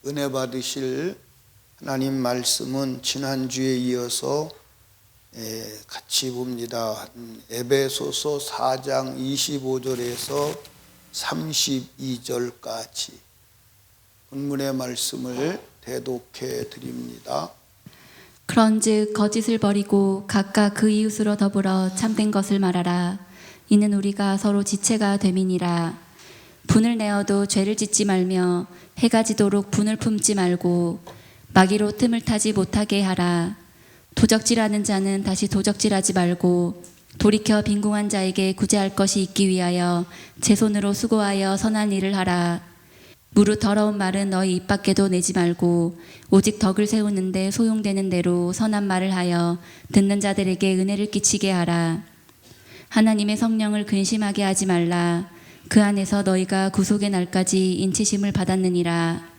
은혜 받으실 하나님 말씀은 지난주에 이어서 같이 봅니다. 에베소서 4장 25절에서 32절까지 본문의 말씀을 대독해 드립니다. 그런즉 거짓을 버리고 각각 그 이웃으로 더불어 참된 것을 말하라. 이는 우리가 서로 지체가 됨이니라. 분을 내어도 죄를 짓지 말며 해가 지도록 분을 품지 말고 마귀로 틈을 타지 못하게 하라. 도적질하는 자는 다시 도적질하지 말고 돌이켜 빈궁한 자에게 구제할 것이 있기 위하여 제 손으로 수고하여 선한 일을 하라. 무릇 더러운 말은 너희 입 밖에도 내지 말고 오직 덕을 세우는데 소용되는 대로 선한 말을 하여 듣는 자들에게 은혜를 끼치게 하라. 하나님의 성령을 근심하게 하지 말라. 그 안에서 너희가 구속의 날까지 인치심을 받았느니라.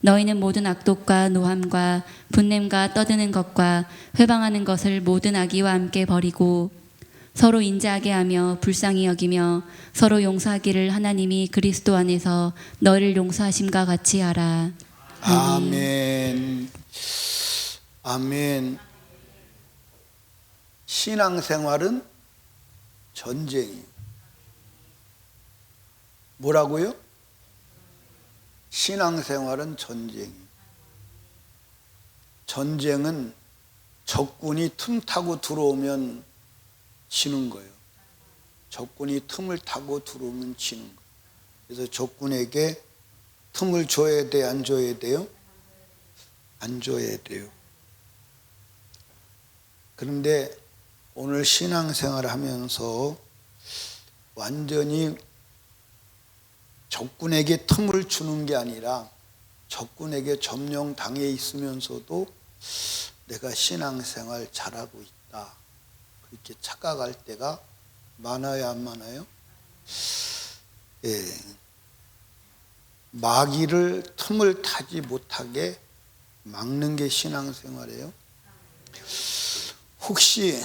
너희는 모든 악독과 노함과 분냄과 떠드는 것과 회방하는 것을 모든 악의와 함께 버리고 서로 인자하게 하며 불쌍히 여기며 서로 용서하기를 하나님이 그리스도 안에서 너희를 용서하심과 같이 하라. 아멘. 아멘. 신앙생활은 전쟁이에요. 뭐라고요? 신앙생활은 전쟁이에요. 전쟁은 적군이 틈 타고 들어오면 지는 거예요. 적군이 틈을 타고 들어오면 지는 거예요. 그래서 적군에게 틈을 줘야 돼, 안 줘야 돼요? 안 줘야 돼요. 그런데 오늘 신앙생활을 하면서 완전히 적군에게 틈을 주는 게 아니라 적군에게 점령당해 있으면서도 내가 신앙생활 잘하고 있다, 그렇게 착각할 때가 많아요, 안 많아요? 예. 마귀를 틈을 타지 못하게 막는 게 신앙생활이에요. 혹시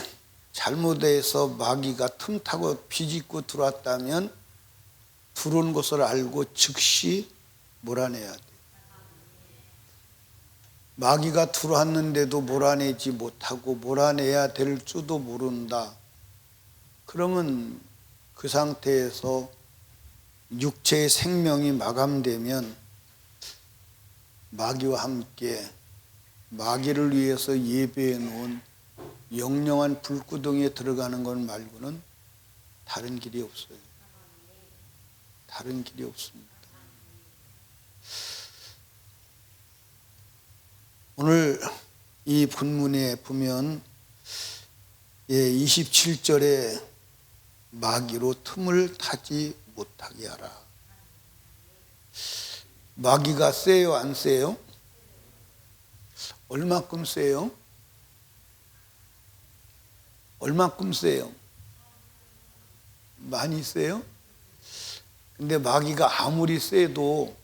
잘못해서 마귀가 틈 타고 비집고 들어왔다면 들어온 것을 알고 즉시 몰아내야 돼. 마귀가 들어왔는데도 몰아내지 못하고 몰아내야 될 줄도 모른다. 그러면 그 상태에서 육체의 생명이 마감되면 마귀와 함께 마귀를 위해서 예배해 놓은 영영한 불구덩이에 들어가는 것 말고는 다른 길이 없어요. 다른 길이 없습니다. 오늘 이 본문에 보면 27절에 마귀로 틈을 타지 못하게 하라. 마귀가 세요, 안 세요? 얼마큼 세요? 얼마큼 세요? 많이 세요? 근데 마귀가 아무리 세도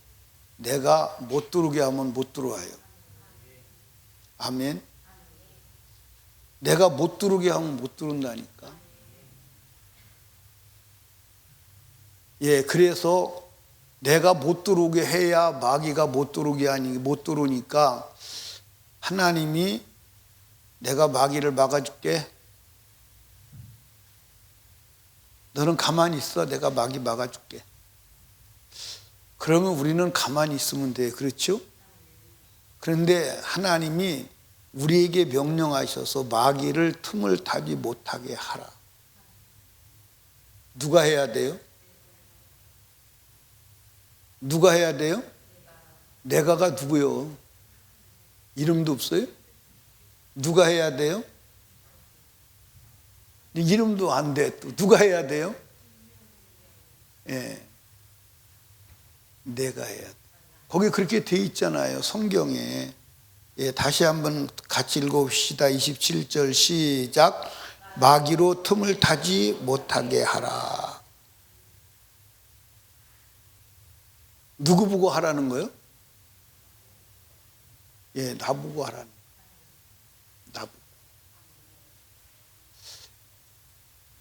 내가 못 들어오게 하면 못 들어와요. 아멘. 내가 못 들어오게 하면 못 들어온다니까. 예, 그래서 내가 못 들어오게 해야 마귀가 못 들어오니까 하나님이 내가 마귀를 막아줄게. 너는 가만히 있어. 내가 마귀 막아줄게. 그러면 우리는 가만히 있으면 돼. 그렇죠? 그런데 하나님이 우리에게 명령하셔서 마귀를 틈을 타지 못하게 하라. 누가 해야 돼요? 누가 해야 돼요? 내가가 누구요? 이름도 없어요? 누가 해야 돼요? 이름도 안 돼. 또 누가 해야 돼요? 예. 내가 해야 돼. 거기 그렇게 돼 있잖아요, 성경에. 예, 다시 한번 같이 읽어봅시다. 27절 시작. 마귀로 틈을 타지 못하게 하라. 누구 보고 하라는 거예요? 예, 나보고 하라는 거예요. 나보고.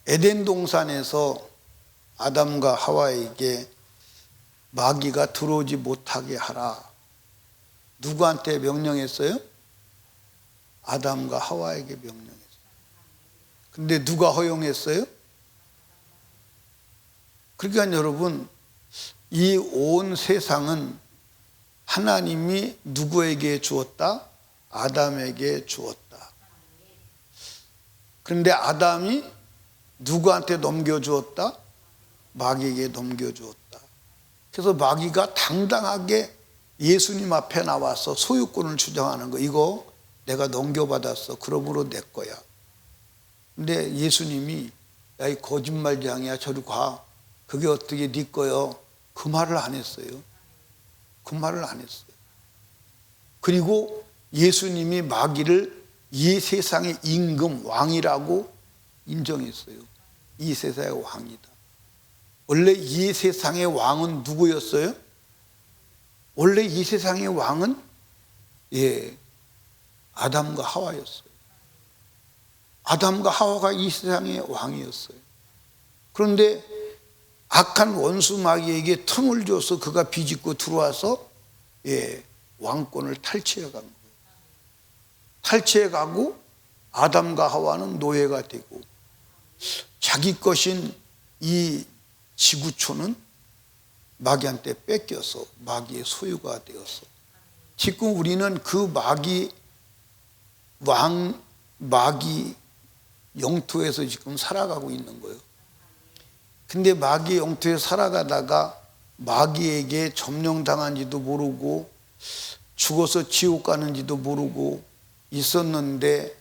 에덴 동산에서 아담과 하와에게 마귀가 들어오지 못하게 하라. 누구한테 명령했어요? 아담과 하와에게 명령했어요. 근데 누가 허용했어요? 그러니까 여러분, 이 온 세상은 하나님이 누구에게 주었다? 아담에게 주었다. 그런데 아담이 누구한테 넘겨주었다? 마귀에게 넘겨주었다. 그래서 마귀가 당당하게 예수님 앞에 나와서 소유권을 주장하는 거. 이거 내가 넘겨받았어. 그러므로 내 거야. 근데 예수님이 야, 이 거짓말장이야. 저리 가. 그게 어떻게 네 거요? 그 말을 안 했어요. 그 말을 안 했어요. 그리고 예수님이 마귀를 이 세상의 임금 왕이라고 인정했어요. 이 세상의 왕이다. 원래 이 세상의 왕은 누구였어요? 원래 이 세상의 왕은 아담과 하와였어요. 아담과 하와가 이 세상의 왕이었어요. 그런데 악한 원수 마귀에게 틈을 줘서 그가 비집고 들어와서 왕권을 탈취해 간 거예요. 탈취해 가고 아담과 하와는 노예가 되고 자기 것인 이 지구촌은 마귀한테 뺏겨서 마귀의 소유가 되었어. 지금 우리는 그 마귀 영토에서 지금 살아가고 있는 거예요. 근데 마귀 영토에 살아가다가 마귀에게 점령당한지도 모르고 죽어서 지옥 가는지도 모르고 있었는데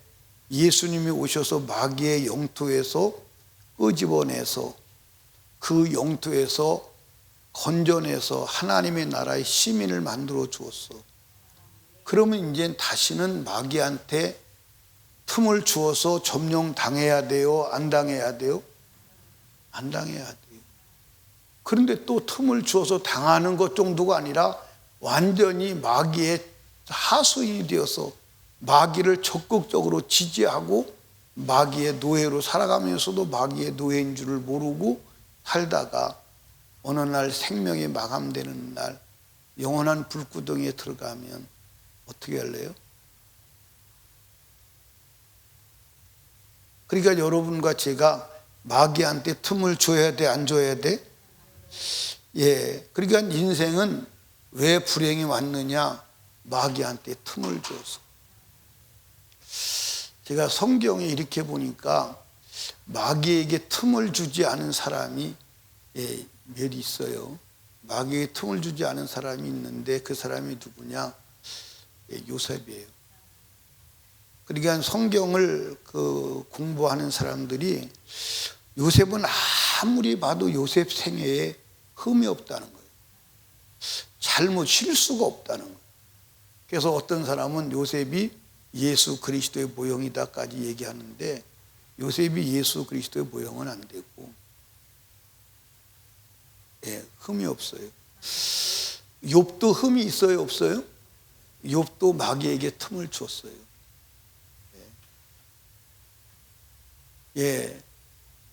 예수님이 오셔서 마귀의 영토에서 끄집어내서 그 영토에서 건져내서 하나님의 나라의 시민을 만들어 주었어. 그러면 이제 다시는 마귀한테 틈을 주어서 점령당해야 돼요? 안 당해야 돼요? 안 당해야 돼요. 그런데 또 틈을 주어서 당하는 것 정도가 아니라 완전히 마귀의 하수인이 되어서 마귀를 적극적으로 지지하고 마귀의 노예로 살아가면서도 마귀의 노예인 줄을 모르고 살다가 어느 날 생명이 마감되는 날 영원한 불구덩이에 들어가면 어떻게 할래요? 그러니까 여러분과 제가 마귀한테 틈을 줘야 돼, 안 줘야 돼? 그러니까 인생은 왜 불행이 왔느냐? 마귀한테 틈을 줘서. 제가 성경에 이렇게 보니까 마귀에게 틈을 주지 않은 사람이 몇 있어요. 마귀에게 틈을 주지 않은 사람이 있는데 그 사람이 누구냐? 요셉이에요. 그러니까 성경을 공부하는 사람들이 요셉은 아무리 봐도 요셉 생애에 흠이 없다는 거예요. 잘못 실수가 없다는 거예요. 그래서 어떤 사람은 요셉이 예수 그리스도의 모형이다까지 얘기하는데 요셉이 예수 그리스도의 모형은 안 되고 흠이 없어요. 욥도 흠이 있어요, 없어요? 욥도 마귀에게 틈을 줬어요.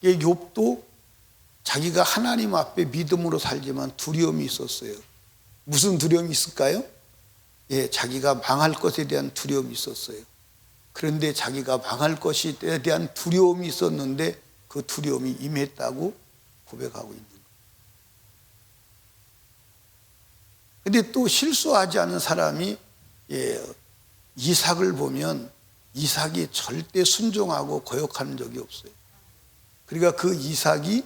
욥도 자기가 하나님 앞에 믿음으로 살지만 두려움이 있었어요. 무슨 두려움이 있을까요? 자기가 망할 것에 대한 두려움이 있었어요. 그런데 자기가 망할 것에 대한 두려움이 있었는데 그 두려움이 임했다고 고백하고 있는 거예요. 근데 또 실수하지 않은 사람이 이삭을 보면 이삭이 절대 순종하고 거역하는 적이 없어요. 그러니까 그 이삭이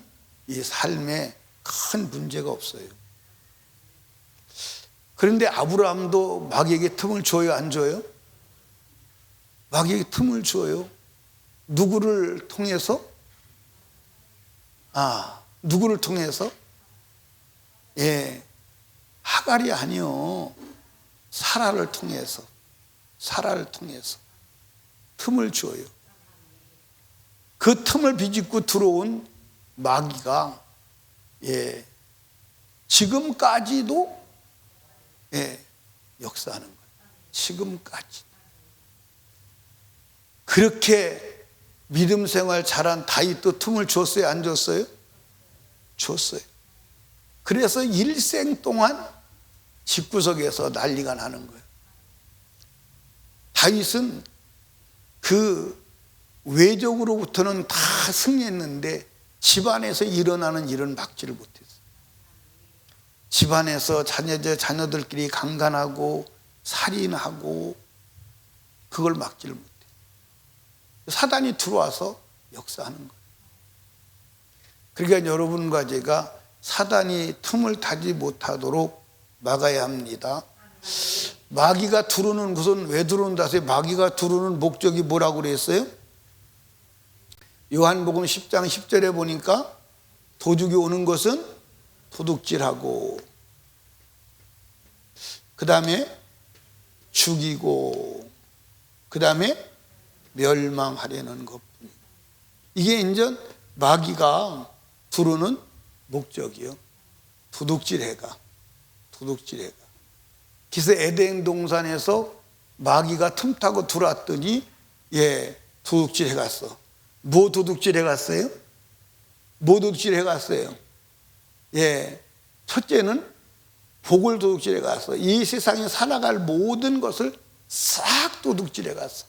이 삶에 큰 문제가 없어요. 그런데 아브라함도 마귀에게 틈을 줘요, 안 줘요? 마귀에게 틈을 줘요. 누구를 통해서? 누구를 통해서? 하갈이 아니요. 사라를 통해서. 사라를 통해서 틈을 줘요. 그 틈을 비집고 들어온 마귀가 지금까지도 역사하는 거예요. 지금까지. 그렇게 믿음 생활 잘한 다윗도 틈을 줬어요, 안 줬어요? 줬어요. 그래서 일생 동안 집구석에서 난리가 나는 거예요. 다윗은 그 외적으로부터는 다 승리했는데 집안에서 일어나는 일은 막지를 못했어요. 집안에서 자녀들끼리 강간하고 살인하고 그걸 막지를 못해요. 사단이 들어와서 역사하는 거예요. 그러니까 여러분과 제가 사단이 틈을 타지 못하도록 막아야 합니다. 마귀가 들어오는 것은 왜 들어온다 해서 마귀가 들어오는 목적이 뭐라고 그랬어요? 요한복음 10장 10절에 보니까 도둑이 오는 것은 도둑질하고 그 다음에 죽이고 그 다음에 멸망하려는 것뿐이에요. 이게 이제 마귀가 들어오는 목적이요. 도둑질해가. 그래서 에덴 동산에서 마귀가 틈타고 들어왔더니 도둑질해 갔어. 뭐 도둑질해 갔어요? 첫째는 복을 도둑질해 갔어. 이 세상에 살아갈 모든 것을 싹 도둑질해 갔어.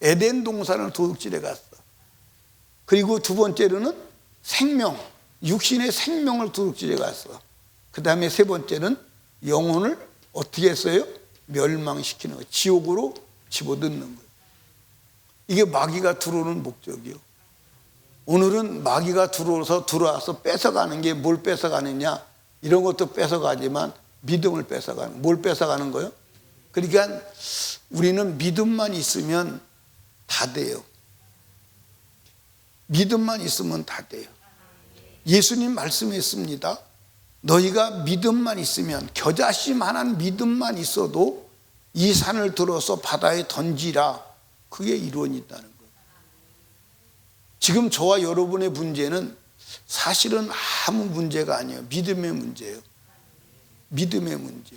에덴 동산을 도둑질해 갔어. 그리고 두 번째로는 생명, 육신의 생명을 도둑질해 갔어. 그 다음에 세 번째는 영혼을 어떻게 했어요? 멸망시키는 거예요. 지옥으로 집어넣는 거예요. 이게 마귀가 들어오는 목적이요. 오늘은 마귀가 들어와서 뺏어가는 게 뭘 뺏어가느냐? 이런 것도 뺏어가지만 믿음을 뺏어가는, 뭘 뺏어가는 거예요? 그러니까 우리는 믿음만 있으면 다 돼요. 믿음만 있으면 다 돼요. 예수님 말씀했습니다. 너희가 믿음만 있으면, 겨자씨만한 믿음만 있어도 이 산을 들어서 바다에 던지라. 그게 이론이 있다는 거예요. 지금 저와 여러분의 문제는 사실은 아무 문제가 아니에요. 믿음의 문제예요. 믿음의 문제.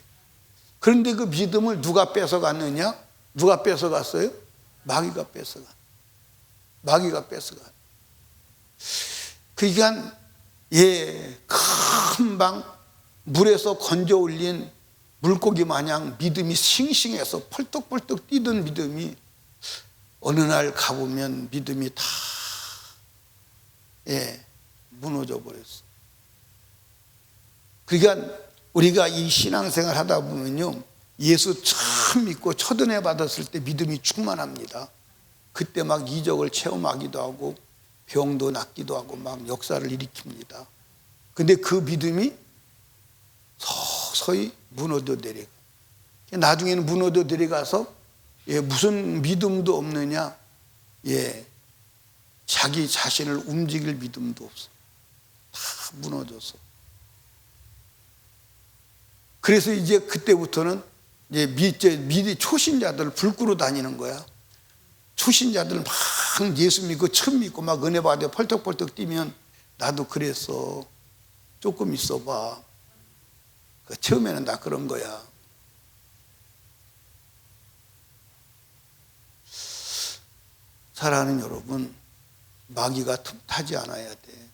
그런데 그 믿음을 누가 뺏어갔느냐? 누가 뺏어갔어요? 마귀가 뺏어가. 그러니까 금방 물에서 건져 올린 물고기 마냥 믿음이 싱싱해서 펄떡펄떡 뛰던 믿음이 어느 날 가보면 믿음이 다 무너져 버렸어. 그러니까 우리가 이 신앙생활 하다 보면요, 예수 처음 믿고 첫 은혜 받았을 때 믿음이 충만합니다. 그때 막 이적을 체험하기도 하고 병도 낫기도 하고 막 역사를 일으킵니다. 근데 그 믿음이 서서히 무너져 내려가. 나중에는 무너져 내려가서 무슨 믿음도 없느냐? 자기 자신을 움직일 믿음도 없어. 다 무너져서. 그래서 이제 그때부터는 이제 초신자들 불 끄러 다니는 거야. 초신자들 막 예수 믿고 처음 믿고 막 은혜 받아 펄떡펄떡 뛰면 나도 그랬어. 조금 있어봐. 처음에는 다 그런 거야. 사랑하는 여러분, 마귀가 틈타지 않아야 돼.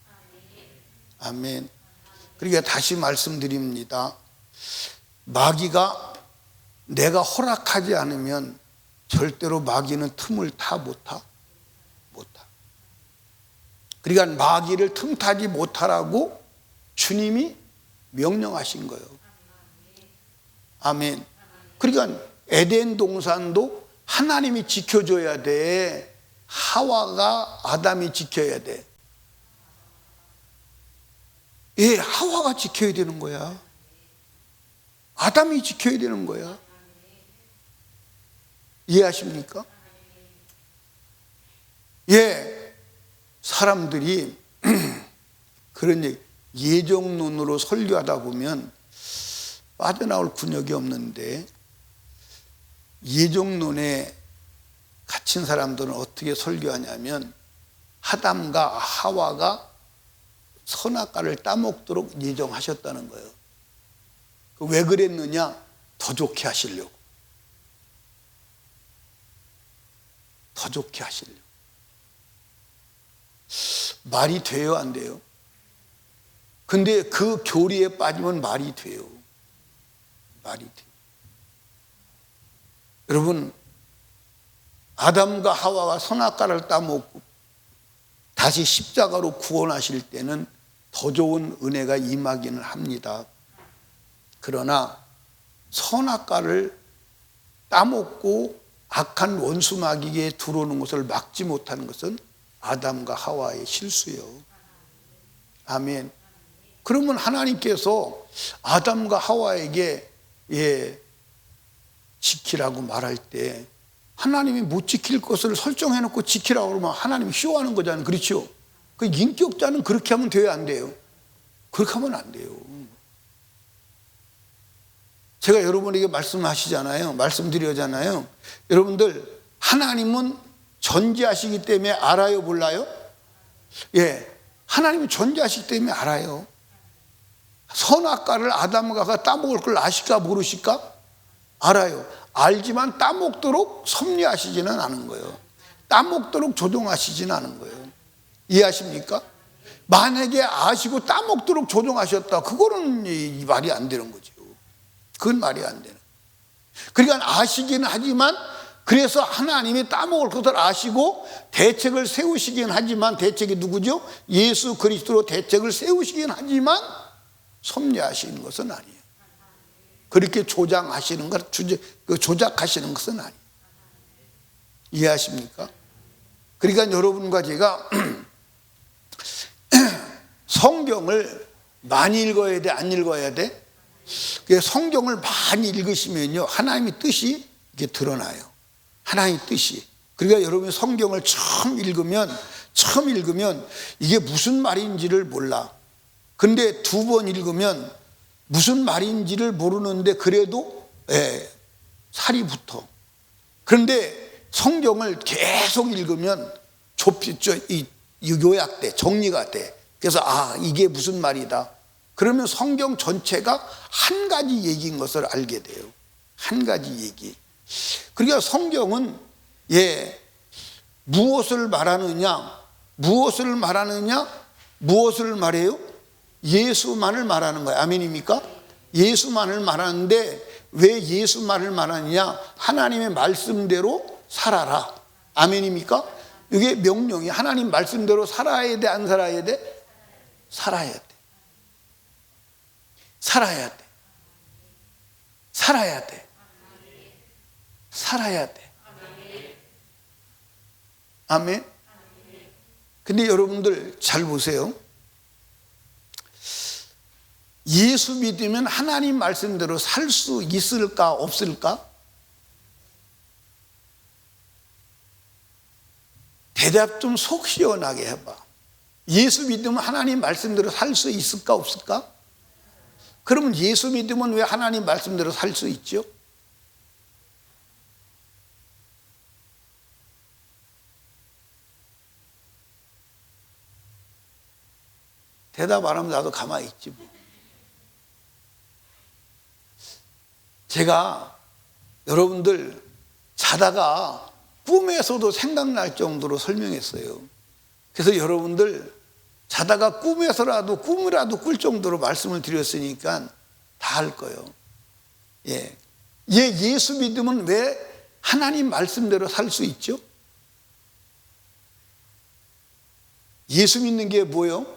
아멘. 그러니까 다시 말씀드립니다. 마귀가 내가 허락하지 않으면 절대로 마귀는 틈을 못 타. 그러니까 마귀를 틈타지 못하라고 주님이 명령하신 거예요. 아멘. 그러니까 에덴 동산도 하나님이 지켜줘야 돼. 하와가 아담이 지켜야 돼. 하와가 지켜야 되는 거야. 아담이 지켜야 되는 거야. 이해하십니까? 사람들이 그런 얘기, 예정론으로 설교하다 보면 빠져나올 근육이 없는데, 예정론에 갇힌 사람들은 어떻게 설교하냐면 아담과 하와가 선악과를 따먹도록 예정하셨다는 거예요. 왜 그랬느냐? 더 좋게 하시려고. 말이 돼요, 안 돼요? 근데 그 교리에 빠지면 말이 돼요. 여러분, 아담과 하와가 선악과를 따먹고 다시 십자가로 구원하실 때는 더 좋은 은혜가 임하기는 합니다. 그러나 선악과를 따먹고 악한 원수 마귀에 들어오는 것을 막지 못하는 것은 아담과 하와의 실수예요. 아멘. 그러면 하나님께서 아담과 하와에게 지키라고 말할 때 하나님이 못 지킬 것을 설정해놓고 지키라고 그러면 하나님이 쇼하는 거잖아요. 그렇죠? 그 인격자는 그렇게 하면 돼요, 안 돼요? 그렇게 하면 안 돼요. 제가 여러분에게 말씀드리잖아요. 여러분들, 하나님은 전지하시기 때문에 알아요, 몰라요? 예, 하나님은 전지하시기 때문에 알아요. 선악과를 아담과 하와가 따먹을 걸 아실까 모르실까? 알아요. 알지만 따먹도록 섭리하시지는 않은 거예요. 따먹도록 조종하시지는 않은 거예요. 이해하십니까? 만약에 아시고 따먹도록 조종하셨다, 그거는 말이 안 되는 거죠. 그건 말이 안 되는. 그러니까 아시기는 하지만, 그래서 하나님이 따먹을 것을 아시고 대책을 세우시긴 하지만, 대책이 누구죠? 예수 그리스도로 대책을 세우시긴 하지만 섭리하시는 것은 아니에요. 그렇게 조작하시는 것은 아니에요. 이해하십니까? 그러니까 여러분과 제가 성경을 많이 읽어야 돼, 안 읽어야 돼? 성경을 많이 읽으시면요, 하나님의 뜻이 이게 드러나요. 하나님의 뜻이. 그러니까 여러분이 성경을 처음 읽으면 이게 무슨 말인지를 몰라. 근데 두 번 읽으면 무슨 말인지를 모르는데 그래도 살이 붙어. 그런데 성경을 계속 읽으면 요약돼, 정리가 돼. 그래서 이게 무슨 말이다. 그러면 성경 전체가 한 가지 얘기인 것을 알게 돼요. 한 가지 얘기. 그러니까 성경은 무엇을 말하느냐? 무엇을 말해요? 예수만을 말하는 거예요. 아멘입니까? 예수만을 말하는데 왜 예수만을 말하느냐? 하나님의 말씀대로 살아라. 아멘입니까? 이게 명령이, 하나님 말씀대로 살아야 돼, 안 살아야 돼? 살아야 돼. 살아야 돼. 살아야 돼. 살아야 돼. 아멘. 근데 여러분들 잘 보세요. 예수 믿으면 하나님 말씀대로 살 수 있을까, 없을까? 대답 좀 속 시원하게 해봐. 예수 믿으면 하나님 말씀대로 살 수 있을까, 없을까? 그러면 예수 믿으면 왜 하나님 말씀대로 살 수 있죠? 대답 안 하면 나도 가만히 있지 뭐. 제가 여러분들 자다가 꿈에서도 생각날 정도로 설명했어요. 그래서 여러분들 자다가 꿈이라도 꿀 정도로 말씀을 드렸으니까 다 할 거예요. 예수 믿으면 왜 하나님 말씀대로 살 수 있죠? 예수 믿는 게 뭐예요?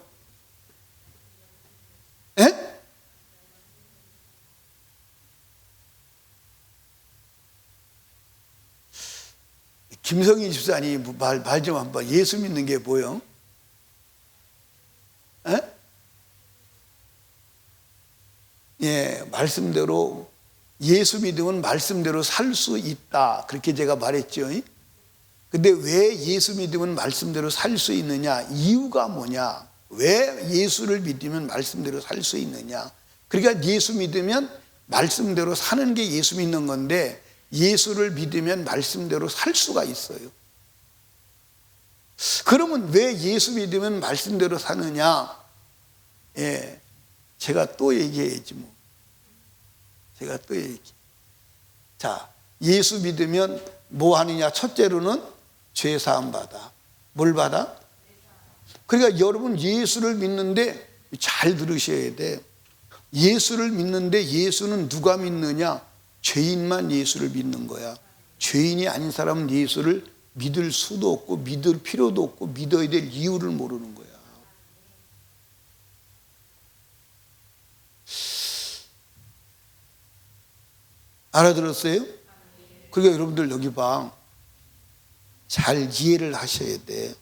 김성희 집사님 말 좀 한번. 예수 믿는 게 뭐예요? 말씀대로, 예수 믿으면 말씀대로 살 수 있다, 그렇게 제가 말했죠. 근데 왜 예수 믿으면 말씀대로 살 수 있느냐? 이유가 뭐냐? 왜 예수를 믿으면 말씀대로 살 수 있느냐? 그러니까 예수 믿으면 말씀대로 사는 게 예수 믿는 건데, 예수를 믿으면 말씀대로 살 수가 있어요. 그러면 왜 예수 믿으면 말씀대로 사느냐? 제가 또 얘기해야지 뭐. 제가 또 얘기. 자, 예수 믿으면 뭐 하느냐? 첫째로는 죄 사함 받아. 뭘 받아? 그러니까 여러분 예수를 믿는데 잘 들으셔야 돼. 예수를 믿는데 예수는 누가 믿느냐? 죄인만 예수를 믿는 거야. 죄인이 아닌 사람은 예수를 믿을 수도 없고 믿을 필요도 없고 믿어야 될 이유를 모르는 거야. 알아들었어요? 그러니까 여러분들 여기 봐. 잘 이해를 하셔야 돼.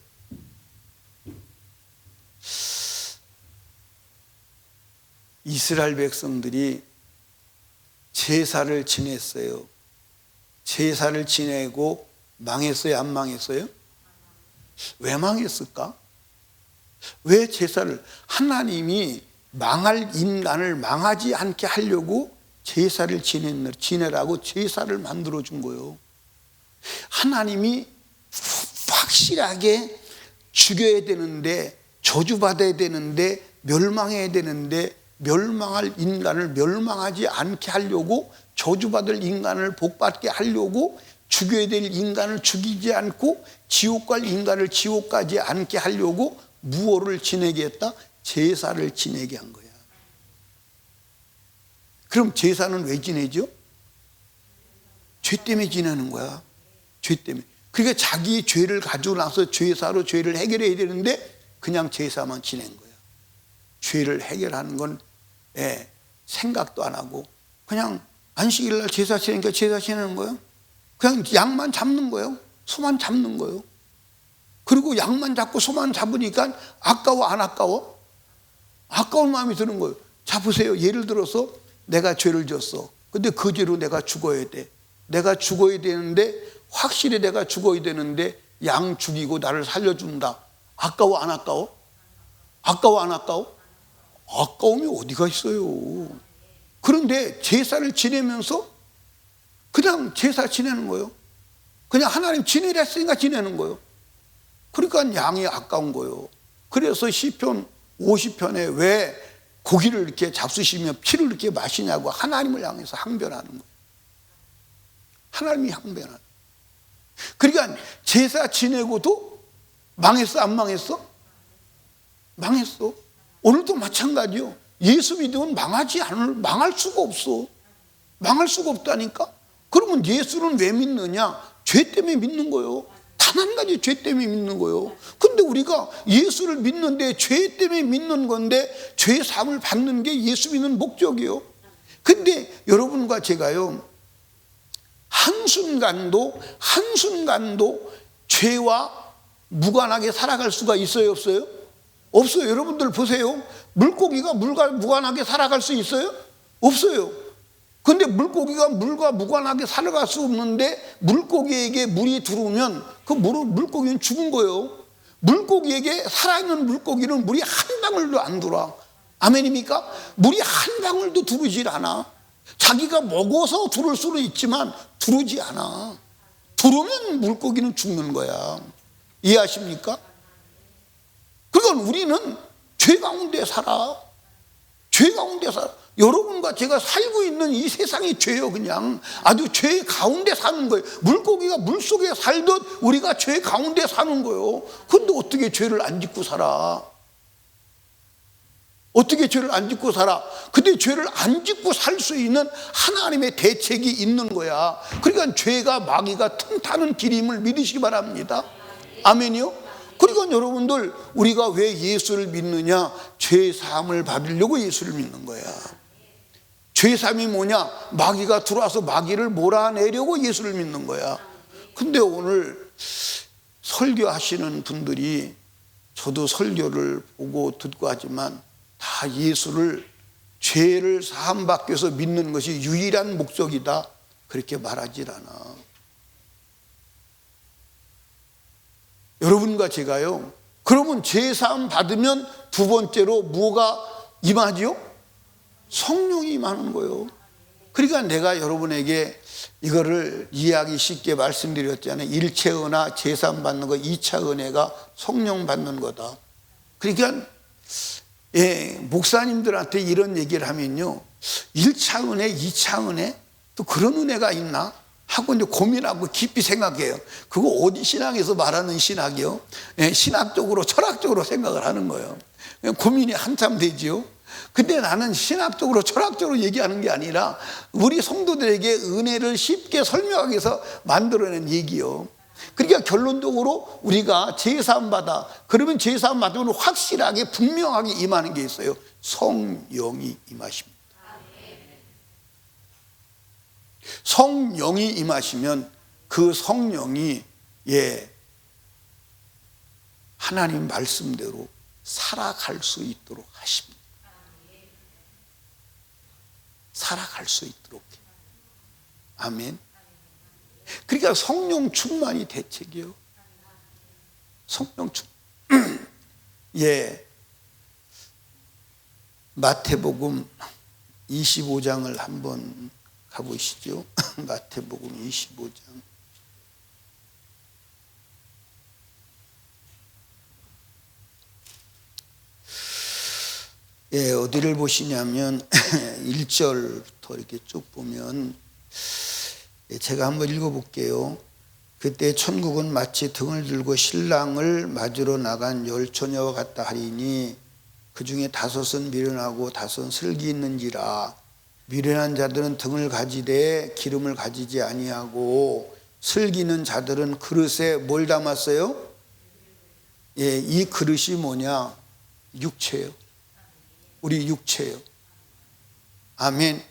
이스라엘 백성들이 제사를 지냈어요. 제사를 지내고 망했어요? 안 망했어요? 왜 망했을까? 왜 제사를, 하나님이 망할 인간을 망하지 않게 하려고 제사를 지내라고 제사를 만들어 준 거예요. 하나님이 확실하게 죽여야 되는데, 저주받아야 되는데, 멸망해야 되는데, 멸망할 인간을 멸망하지 않게 하려고, 저주받을 인간을 복받게 하려고, 죽여야 될 인간을 죽이지 않고 지옥 갈 인간을 지옥 가지 않게 하려고 무엇을 지내게 했다? 제사를 지내게 한 거야. 그럼 제사는 왜 지내죠? 죄 때문에 지내는 거야. 죄 때문에. 그러니까 자기 죄를 가지고 나서 제사로 죄를 해결해야 되는데 그냥 제사만 지낸 거야. 죄를 해결하는 건 생각도 안 하고 그냥 안식일 날 제사 지내니까 제사 지내는 거예요. 그냥 양만 잡는 거예요. 소만 잡는 거예요. 그리고 양만 잡고 소만 잡으니까 아까워 안 아까워? 아까운 마음이 드는 거예요. 자 보세요. 예를 들어서 내가 죄를 졌어. 근데 그 죄로 내가 죽어야 돼. 내가 죽어야 되는데 확실히 내가 죽어야 되는데 양 죽이고 나를 살려준다. 아까워 안 아까워? 아까워 안 아까워? 아까움이 어디가 있어요. 그런데 제사를 지내면서 그냥 제사 지내는 거예요. 그냥 하나님 지내라 했으니까 지내는 거예요. 그러니까 양이 아까운 거예요. 그래서 시편 50편에 왜 고기를 이렇게 잡수시며 피를 이렇게 마시냐고 하나님을 향해서 항변하는 거예요. 하나님이 항변하는 거예요. 그러니까 제사 지내고도 망했어 안 망했어? 망했어. 오늘도 마찬가지요. 예수 믿으면 망할 수가 없어. 망할 수가 없다니까. 그러면 예수는 왜 믿느냐? 죄 때문에 믿는 거예요. 단 한 가지 죄 때문에 믿는 거예요. 근데 우리가 예수를 믿는데 죄 때문에 믿는 건데 죄 사함을 받는 게 예수 믿는 목적이에요. 근데 여러분과 제가요 한순간도 죄와 무관하게 살아갈 수가 있어요 없어요? 없어요. 여러분들 보세요. 물고기가 물과 무관하게 살아갈 수 있어요? 없어요. 근데 물고기가 물과 무관하게 살아갈 수 없는데 물고기에게 물이 들어오면 그 물고기는 죽은 거예요. 물고기에게, 살아있는 물고기는 물이 한 방울도 안 들어와. 아멘입니까? 물이 한 방울도 들어오질 않아. 자기가 먹어서 들어올 수는 있지만 들어오지 않아. 들어오면 물고기는 죽는 거야. 이해하십니까? 그러니까 우리는 죄 가운데 살아. 죄 가운데 살아. 여러분과 제가 살고 있는 이 세상이 죄요. 그냥 아주 죄 가운데 사는 거예요. 물고기가 물속에 살듯 우리가 죄 가운데 사는 거예요. 근데 어떻게 죄를 안 짓고 살아? 어떻게 죄를 안 짓고 살아? 근데 죄를 안 짓고 살 수 있는 하나님의 대책이 있는 거야. 그러니까 죄가 마귀가 틈타는 길임을 믿으시기 바랍니다. 아멘이요? 그러니까 여러분들 우리가 왜 예수를 믿느냐? 죄 사함을 받으려고 예수를 믿는 거야. 죄 사함이 뭐냐? 마귀가 들어와서 마귀를 몰아내려고 예수를 믿는 거야. 근데 오늘 설교하시는 분들이, 저도 설교를 보고 듣고 하지만 다 예수를 죄를 사함받기 위해서 믿는 것이 유일한 목적이다 그렇게 말하질 않아. 여러분과 제가요, 그러면 죄 사함 받으면 두 번째로 뭐가 임하지요? 성령이 임하는 거예요. 그러니까 내가 여러분에게 이거를 이해하기 쉽게 말씀드렸잖아요. 1차 은혜 죄 사함 받는 거, 2차 은혜가 성령 받는 거다. 그러니까 목사님들한테 이런 얘기를 하면요, 1차 은혜, 2차 은혜, 또 그런 은혜가 있나? 하고 이제 고민하고 깊이 생각해요. 그거 어디 신학에서 말하는 신학이요? 신학적으로, 철학적으로 생각을 하는 거예요. 고민이 한참 되지요. 근데 나는 신학적으로 철학적으로 얘기하는 게 아니라 우리 성도들에게 은혜를 쉽게 설명하기 위해서 만들어낸 얘기요. 그러니까 결론적으로 우리가 제사함 받아, 그러면 제사함 받으면 확실하게 분명하게 임하는 게 있어요. 성령이 임하십니다. 성령이 임하시면 그 성령이 하나님 말씀대로 살아갈 수 있도록 하십니다. 살아갈 수 있도록. 아멘. 그러니까 성령 충만이 대책이요. 성령 충만. 마태복음 25장을 한번 가보시죠. 마태복음 25장. 어디를 보시냐면 1절부터 이렇게 쭉 보면 제가 한번 읽어볼게요. 그때 천국은 마치 등을 들고 신랑을 맞으러 나간 열 처녀와 같다 하리니 그 중에 5은 미련하고 5은 슬기 있는지라. 미련한 자들은 등을 가지되 기름을 가지지 아니하고 슬기 있는 자들은 그릇에 뭘 담았어요? 이 그릇이 뭐냐? 육체예요. 우리 육체예요. 아멘.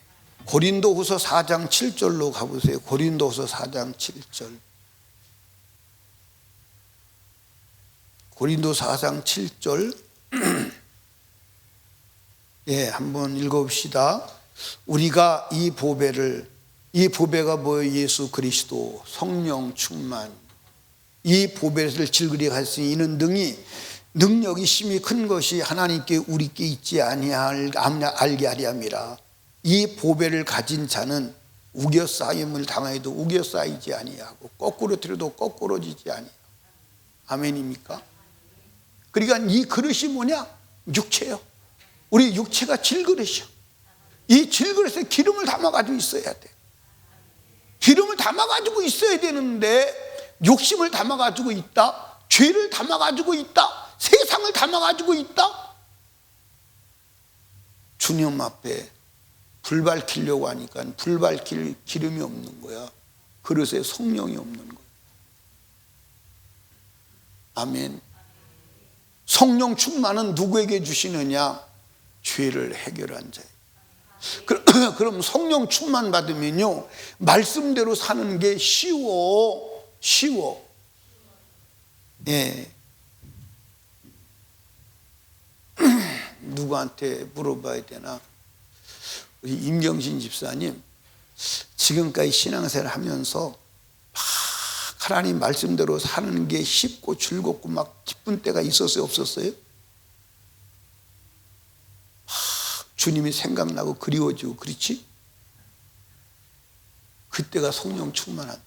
고린도후서 4장 7절로 가보세요. 고린도후서 4장 7절. 고린도 4장 7절. 한번 읽어봅시다. 우리가 이 보배가 뭐예요? 예수 그리스도 성령 충만. 이 보배를 질그리 갔으니 이는 능력이 심히 큰 것이 하나님께 우리께 있지 알게 하려 함이라. 이 보배를 가진 자는 우겨싸임을 당하여도 우겨싸이지 아니하고 거꾸로 들여도 거꾸로지지 아니하고. 아멘입니까? 그러니까 이 그릇이 뭐냐? 육체요. 우리 육체가 질그릇이요. 이 질그릇에 기름을 담아가지고 있어야 돼. 기름을 담아가지고 있어야 되는데 욕심을 담아가지고 있다, 죄를 담아가지고 있다, 세상을 담아가지고 있다. 주님 앞에 불 밝히려고 하니까 불 밝힐 기름이 없는 거야. 그릇에 성령이 없는 거야. 아멘. 성령 충만은 누구에게 주시느냐? 죄를 해결한 자예요. 그럼 성령 충만 받으면요, 말씀대로 사는 게 쉬워. 누구한테 물어봐야 되나? 우리 임경신 집사님, 지금까지 신앙생활 하면서 막 하나님 말씀대로 사는 게 쉽고 즐겁고 막 기쁜 때가 있었어요, 없었어요? 막 주님이 생각나고 그리워지고, 그렇지? 그때가 성령 충만한 때.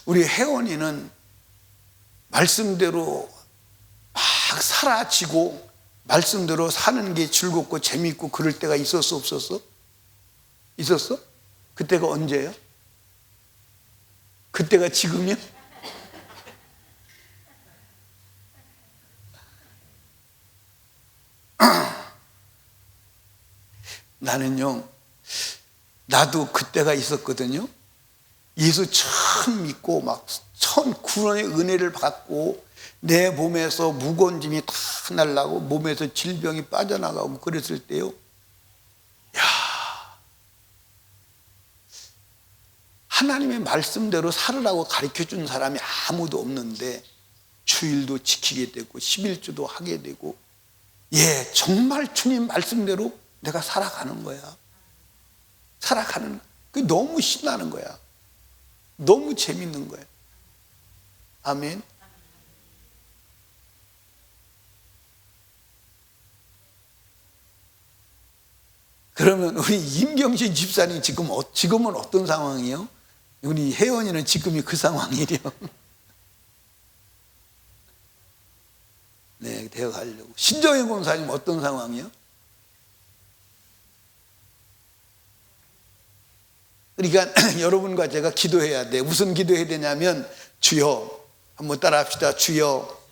우리 혜원이는 말씀대로 막 사라지고 말씀대로 사는 게 즐겁고 재미있고 그럴 때가 있었어, 없었어? 있었어? 그때가 언제예요? 그때가 지금이요? 나는요, 나도 그때가 있었거든요. 예수 처음 믿고 막 처음 구원의 은혜를 받고 내 몸에서 무거운 짐이 다 날라고 몸에서 질병이 빠져나가고 그랬을 때요, 야, 하나님의 말씀대로 살으라고 가르쳐준 사람이 아무도 없는데 주일도 지키게 되고 11주도 하게 되고, 정말 주님 말씀대로 내가 살아가는 거야. 그게 너무 신나는 거야. 너무 재밌는 거야. 아멘. 그러면 우리 임경신 집사님 지금은 어떤 상황이에요? 우리 혜원이는 지금이 그 상황이래요. 네, 되어가려고. 신정혜 권사님 어떤 상황이에요? 그러니까 여러분과 제가 기도해야 돼. 무슨 기도해야 되냐면, 주여, 한번 따라 합시다. 주여,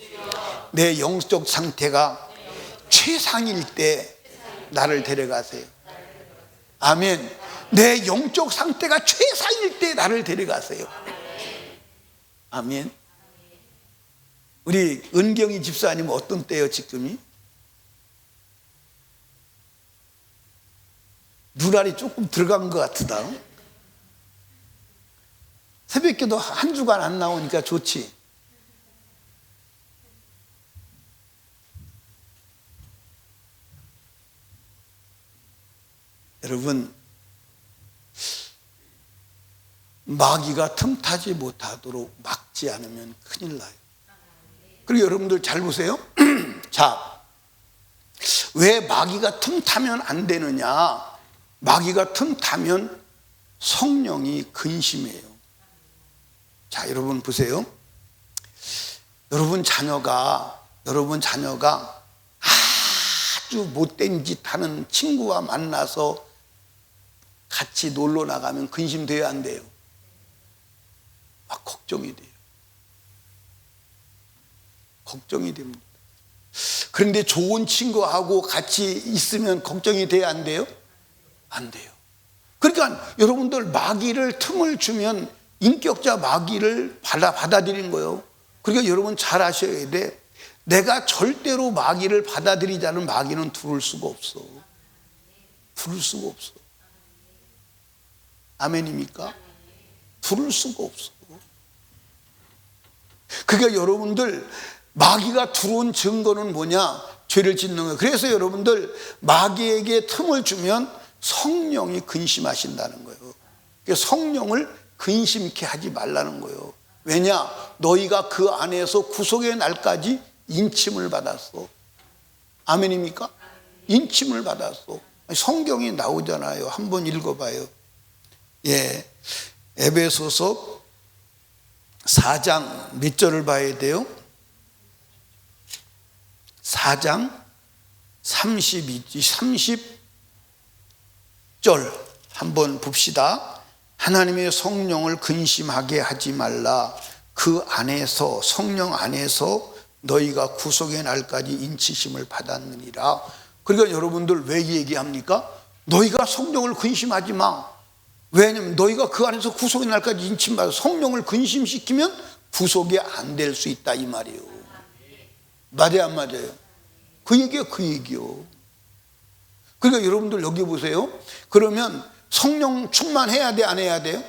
내 영적 상태가 최상일 때 나를 데려가세요. 아멘. 내 영적 상태가 최상일 때 나를 데려가세요. 아멘. 우리 은경이 집사님 어떤 때예요 지금이? 눈알이 조금 들어간 것 같다. 새벽기도 한 주간 안 나오니까 좋지. 여러분, 마귀가 틈타지 못하도록 막지 않으면 큰일 나요. 그리고 여러분들 잘 보세요. 자, 왜 마귀가 틈타면 안 되느냐? 마귀가 틈타면 성령이 근심해요. 자, 여러분 보세요. 여러분 자녀가 아주 못된 짓 하는 친구와 만나서 같이 놀러 나가면 근심돼야 안 돼요? 막 걱정이 돼요. 걱정이 됩니다. 그런데 좋은 친구하고 같이 있으면 걱정이 돼야 안 돼요? 안 돼요. 그러니까 여러분들 마귀를 틈을 주면 인격자 마귀를 받아들이는 거예요. 그러니까 여러분 잘 아셔야 돼. 내가 절대로 마귀를 받아들이지 않은 마귀는 들어올 수가 없어. 들어올 수가 없어. 아멘입니까? 들어올 수가 없어. 그러니까 여러분들 마귀가 들어온 증거는 뭐냐? 죄를 짓는 거예요. 그래서 여러분들 마귀에게 틈을 주면 성령이 근심하신다는 거예요. 그러니까 성령을 근심케 하지 말라는 거예요. 왜냐? 너희가 그 안에서 구속의 날까지 인침을 받았어. 아멘입니까? 인침을 받았어. 성경이 나오잖아요. 한번 읽어봐요. 예, 에베소서 4장 몇 절을 봐야 돼요? 4장 30절 한번 봅시다. 하나님의 성령을 근심하게 하지 말라. 그 안에서, 성령 안에서 너희가 구속의 날까지 인치심을 받았느니라. 그러니까 여러분들 왜 얘기합니까? 너희가 성령을 근심하지 마. 왜냐면 너희가 그 안에서 구속의 날까지 인침받아. 성령을 근심시키면 구속이 안 될 수 있다 이 말이에요. 맞아요 안 맞아요? 그 얘기요. 그러니까 여러분들 여기 보세요. 그러면 성령 충만해야 돼 안 해야 돼요?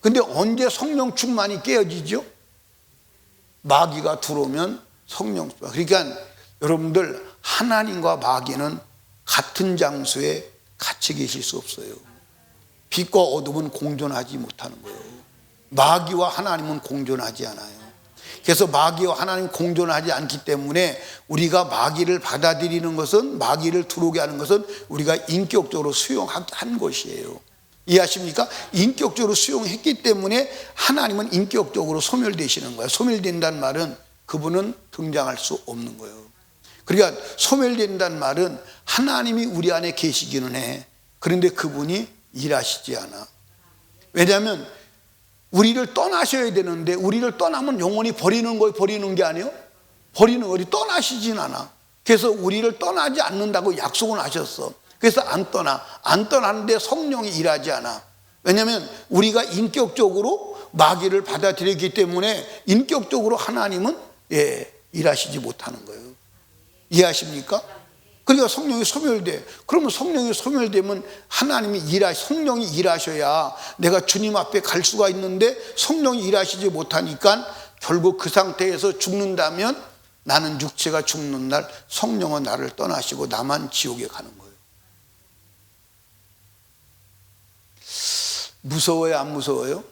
근데 언제 성령 충만이 깨어지죠? 마귀가 들어오면 성령 충만. 그러니까 여러분들 하나님과 마귀는 같은 장소에 같이 계실 수 없어요. 빛과 어둠은 공존하지 못하는 거예요. 마귀와 하나님은 공존하지 않아요. 그래서 마귀와 하나님 공존하지 않기 때문에 우리가 마귀를 받아들이는 것은, 마귀를 들어오게 하는 것은 우리가 인격적으로 수용한 것이에요. 이해하십니까? 인격적으로 수용했기 때문에 하나님은 인격적으로 소멸되시는 거예요. 소멸된다는 말은 그분은 등장할 수 없는 거예요. 그러니까 소멸된다는 말은 하나님이 우리 안에 계시기는 해. 그런데 그분이 일하시지 않아. 왜냐하면 우리를 떠나셔야 되는데, 우리를 떠나면 영원히 버리는 게 아니에요? 버리는 거지. 떠나시진 않아. 그래서 우리를 떠나지 않는다고 약속은 하셨어. 그래서 안 떠나는데 성령이 일하지 않아. 왜냐하면 우리가 인격적으로 마귀를 받아들이기 때문에 인격적으로 하나님은 일하시지 못하는 거예요. 이해하십니까? 그러니까 성령이 소멸돼. 그러면 성령이 소멸되면 성령이 일하셔야 내가 주님 앞에 갈 수가 있는데, 성령이 일하시지 못하니까 결국 그 상태에서 죽는다면 나는 육체가 죽는 날 성령은 나를 떠나시고 나만 지옥에 가는 거예요. 무서워요 안 무서워요?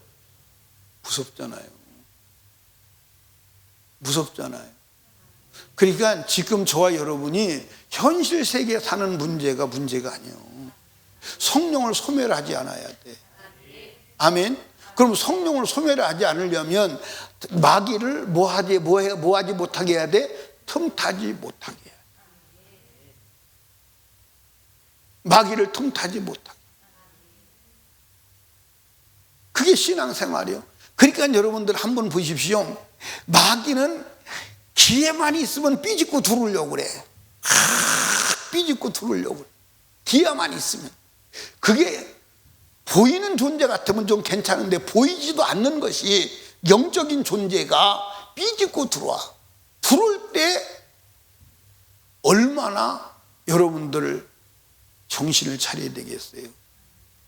무섭잖아요. 그러니까 지금 저와 여러분이 현실 세계에 사는 문제가 아니에요. 성령을 소멸하지 않아야 돼. 아멘. 그럼 성령을 소멸하지 않으려면 마귀를 뭐하지 못하게 해야 돼? 틈타지 못하게 해야 돼. 마귀를 틈타지 못하게. 그게 신앙생활이에요. 그러니까 여러분들 한번 보십시오. 마귀는 기회만 있으면 삐집고 들어오려고 그래. 비집고 들어오려고. 뒤에만 있으면. 그게 보이는 존재 같으면 좀 괜찮은데 보이지도 않는 것이 영적인 존재가 비집고 들어와. 들어올 때 얼마나 여러분들 정신을 차려야 되겠어요.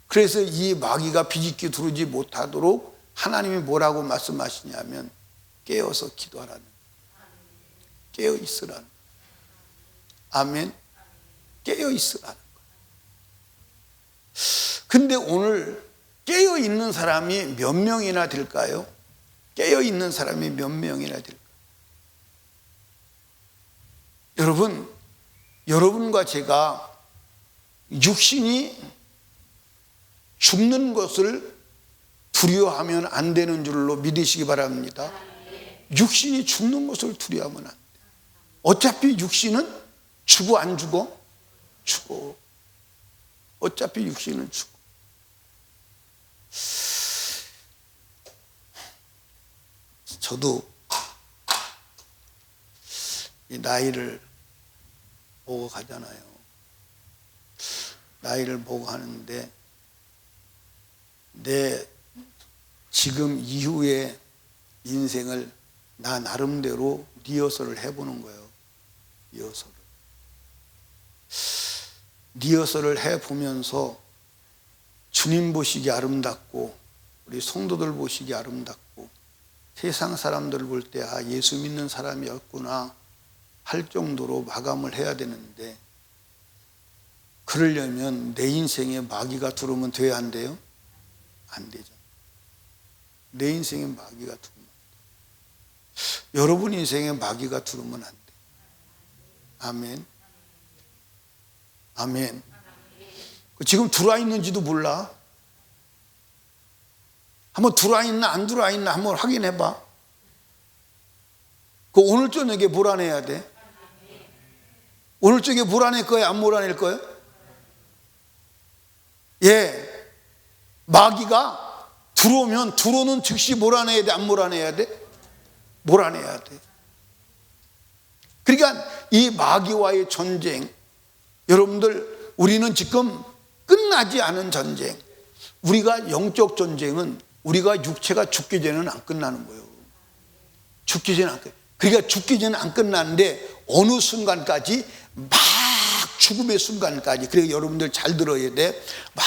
그래서 이 마귀가 비집고 들어오지 못하도록 하나님이 뭐라고 말씀하시냐면 깨어서 기도하라는, 깨어 있으라는. 아멘. 깨어 있으라는 거. 근데 오늘 깨어 있는 사람이 몇 명이나 될까요? 깨어 있는 사람이 몇 명이나 될까요? 여러분과 제가 육신이 죽는 것을 두려워하면 안 되는 줄로 믿으시기 바랍니다. 육신이 죽는 것을 두려워하면 안 돼. 어차피 육신은 죽어 안 죽어? 죽어. 어차피 육신은 죽어. 저도 이 나이를 보고 가잖아요. 나이를 보고 하는데 내 지금 이후의 인생을 나 나름대로 리허설을 해보는 거예요. 리허설을 해보면서 주님 보시기 아름답고 우리 성도들 보시기 아름답고 세상 사람들 볼 때 아, 예수 믿는 사람이었구나 할 정도로 마감을 해야 되는데, 그러려면 내 인생에 마귀가 들어오면 돼야 안 돼요? 안 되죠. 내 인생에 마귀가 들어오면 안 돼. 여러분 인생에 마귀가 들어오면 안 돼. 아멘. 아멘. 지금 들어와 있는지도 몰라. 한번 들어와 있나 안 들어와 있나 한번 확인해 봐. 오늘 저녁에 몰아내야 돼. 오늘 저녁에 몰아낼 거예요? 안 몰아낼 거예요? 예. 마귀가 들어오면 들어오는 즉시 몰아내야 돼? 안 몰아내야 돼? 몰아내야 돼. 그러니까 이 마귀와의 전쟁, 여러분들 우리는 지금 끝나지 않은 전쟁, 우리가 영적 전쟁은 우리가 육체가 죽기 전에는 안 끝나는 거예요. 죽기 전에 안 끝. 그러니까 죽기 전에 안 끝나는데 어느 순간까지 막 죽음의 순간까지. 그러니까 여러분들 잘 들어야 돼. 막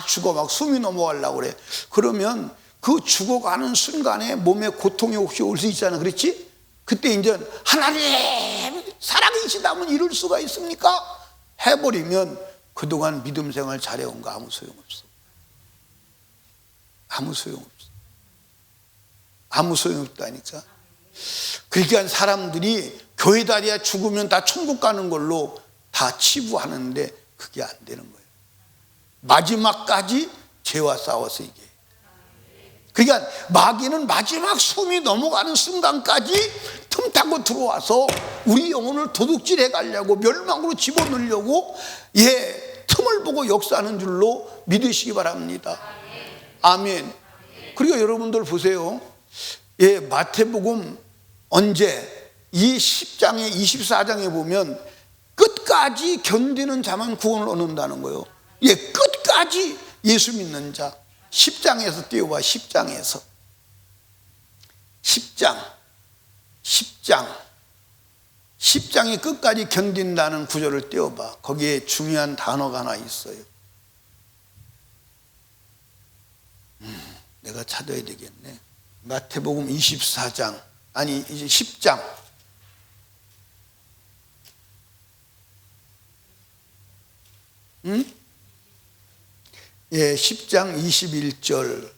죽어 막 숨이 넘어가려고 그래. 그러면 그 죽어가는 순간에 몸에 고통이 혹시 올 수 있잖아. 그렇지? 그때 이제 하나님 살아계시다면 이럴 수가 있습니까? 해버리면 그동안 믿음 생활 잘해온 거 아무 소용없어. 아무 소용없어. 아무 소용없다니까. 그러니까 사람들이 교회 다니야 죽으면 다 천국 가는 걸로 다 치부하는데 그게 안 되는 거예요. 마지막까지 죄와 싸워서 이게. 그러니까 마귀는 마지막 숨이 넘어가는 순간까지 틈 타고 들어와서 우리 영혼을 도둑질해 가려고 멸망으로 집어넣으려고 틈을 보고 역사하는 줄로 믿으시기 바랍니다. 아멘. 그리고 여러분들 보세요. 마태복음 언제 이 10장에 24장에 보면 끝까지 견디는 자만 구원을 얻는다는 거예요. 끝까지 예수 믿는 자. 10장에서 띄워봐. 10장에서 10장이 끝까지 견딘다는 구절을 띄워봐. 거기에 중요한 단어가 하나 있어요. 내가 찾아야 되겠네. 마태복음 24장 아니 이제 10장 10장 21절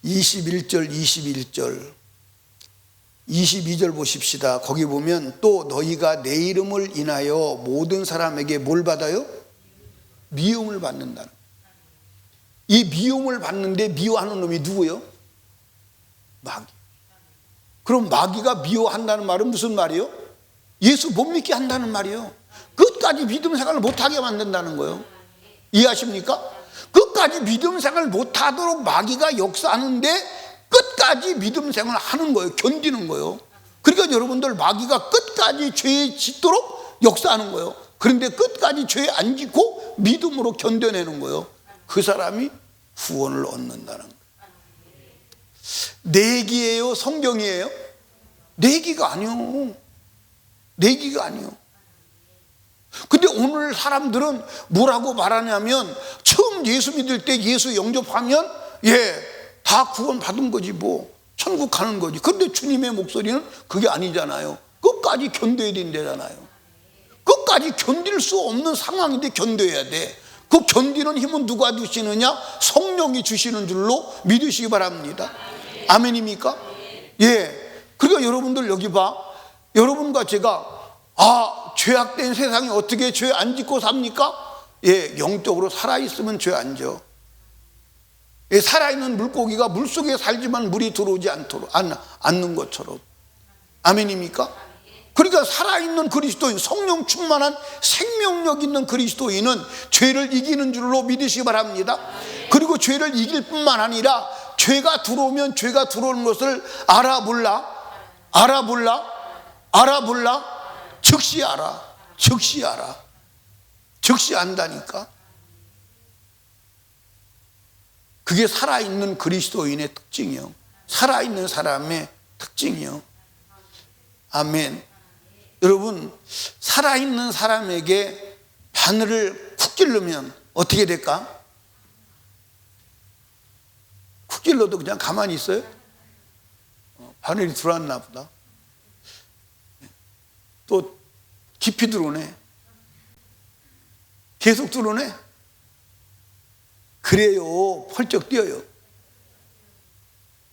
21절 22절 보십시다. 거기 보면 또 너희가 내 이름을 인하여 모든 사람에게 뭘 받아요? 미움을 받는다는. 이 미움을 받는데 미워하는 놈이 누구예요? 마귀. 그럼 마귀가 미워한다는 말은 무슨 말이에요? 예수 못 믿게 한다는 말이에요. 끝까지 믿음 생활을 못하게 만든다는 거예요. 이해하십니까? 끝까지 믿음 생활을 못하도록 마귀가 역사하는데 끝까지 믿음 생활을 하는 거예요. 견디는 거예요. 그러니까 여러분들 마귀가 끝까지 죄에 짓도록 역사하는 거예요. 그런데 끝까지 죄 안 짓고 믿음으로 견뎌내는 거예요. 그 사람이 구원을 얻는다는 거예요. 내기예요, 성경이에요? 내기가 아니요. 내기가 아니요. 근데 오늘 사람들은 뭐라고 말하냐면, 처음 예수 믿을 때 예수 영접하면 다 구원 받은 거지, 뭐 천국 가는 거지. 그런데 주님의 목소리는 그게 아니잖아요. 끝까지 견뎌야 된다잖아요. 끝까지 견딜 수 없는 상황인데 견뎌야 돼. 그 견디는 힘은 누가 주시느냐? 성령이 주시는 줄로 믿으시기 바랍니다. 아멘입니까? 그러니까 여러분들 여기 봐. 여러분과 제가 죄악된 세상에 어떻게 죄 안 짓고 삽니까? 영적으로 살아있으면 죄 안 져. 살아있는 물고기가 물속에 살지만 물이 들어오지 않는 것처럼. 아멘입니까? 그러니까 살아있는 그리스도인, 성령 충만한 생명력 있는 그리스도인은 죄를 이기는 줄로 믿으시기 바랍니다. 그리고 죄를 이길 뿐만 아니라 죄가 들어오면 죄가 들어오는 것을 알아볼라? 즉시 알아. 즉시 안다니까. 그게 살아있는 그리스도인의 특징이요. 살아있는 사람의 특징이요. 아멘. 여러분, 살아있는 사람에게 바늘을 쿡 찔르면 어떻게 될까? 쿡 찔러도 그냥 가만히 있어요? 바늘이 들어왔나 보다. 또 깊이 들어오네. 계속 들어오네. 그래요. 펄쩍 뛰어요.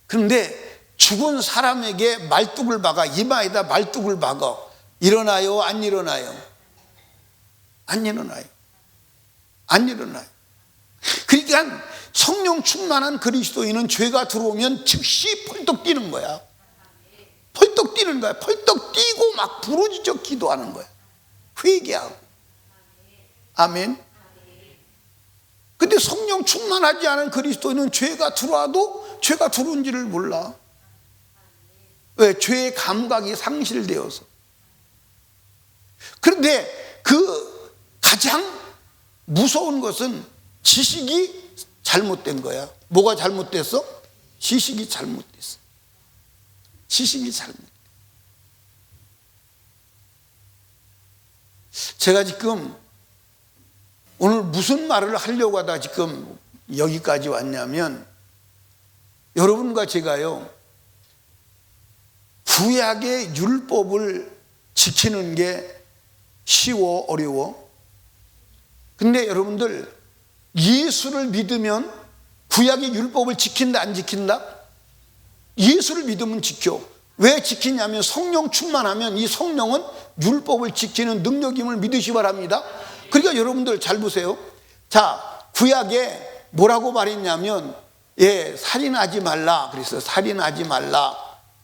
그런데 죽은 사람에게 말뚝을 박아, 이마에다 말뚝을 박아. 일어나요? 안 일어나요? 안 일어나요. 안 일어나요. 그러니까 성령 충만한 그리스도인은 죄가 들어오면 즉시 펄떡 뛰는 거야. 펄떡 뛰는 거야. 펄떡 뛰고 막 부르짖어 기도하는 거야. 회개하고. 아멘. 근데 성령 충만하지 않은 그리스도인은 죄가 들어와도 죄가 들어온지를 몰라. 왜? 죄의 감각이 상실되어서. 그런데 그 가장 무서운 것은 지식이 잘못된 거야. 뭐가 잘못됐어? 지식이 잘못됐어. 지식이 잘못됐어. 제가 지금 오늘 무슨 말을 하려고 하다 지금 여기까지 왔냐면, 여러분과 제가요, 구약의 율법을 지키는 게 쉬워, 어려워? 근데 여러분들, 예수를 믿으면 구약의 율법을 지킨다, 안 지킨다? 예수를 믿으면 지켜. 왜 지키냐면 성령 충만하면 이 성령은 율법을 지키는 능력임을 믿으시 바랍니다. 그러니까 여러분들 잘 보세요. 자, 구약에 뭐라고 말했냐면, 살인하지 말라 그랬어요. 살인하지 말라.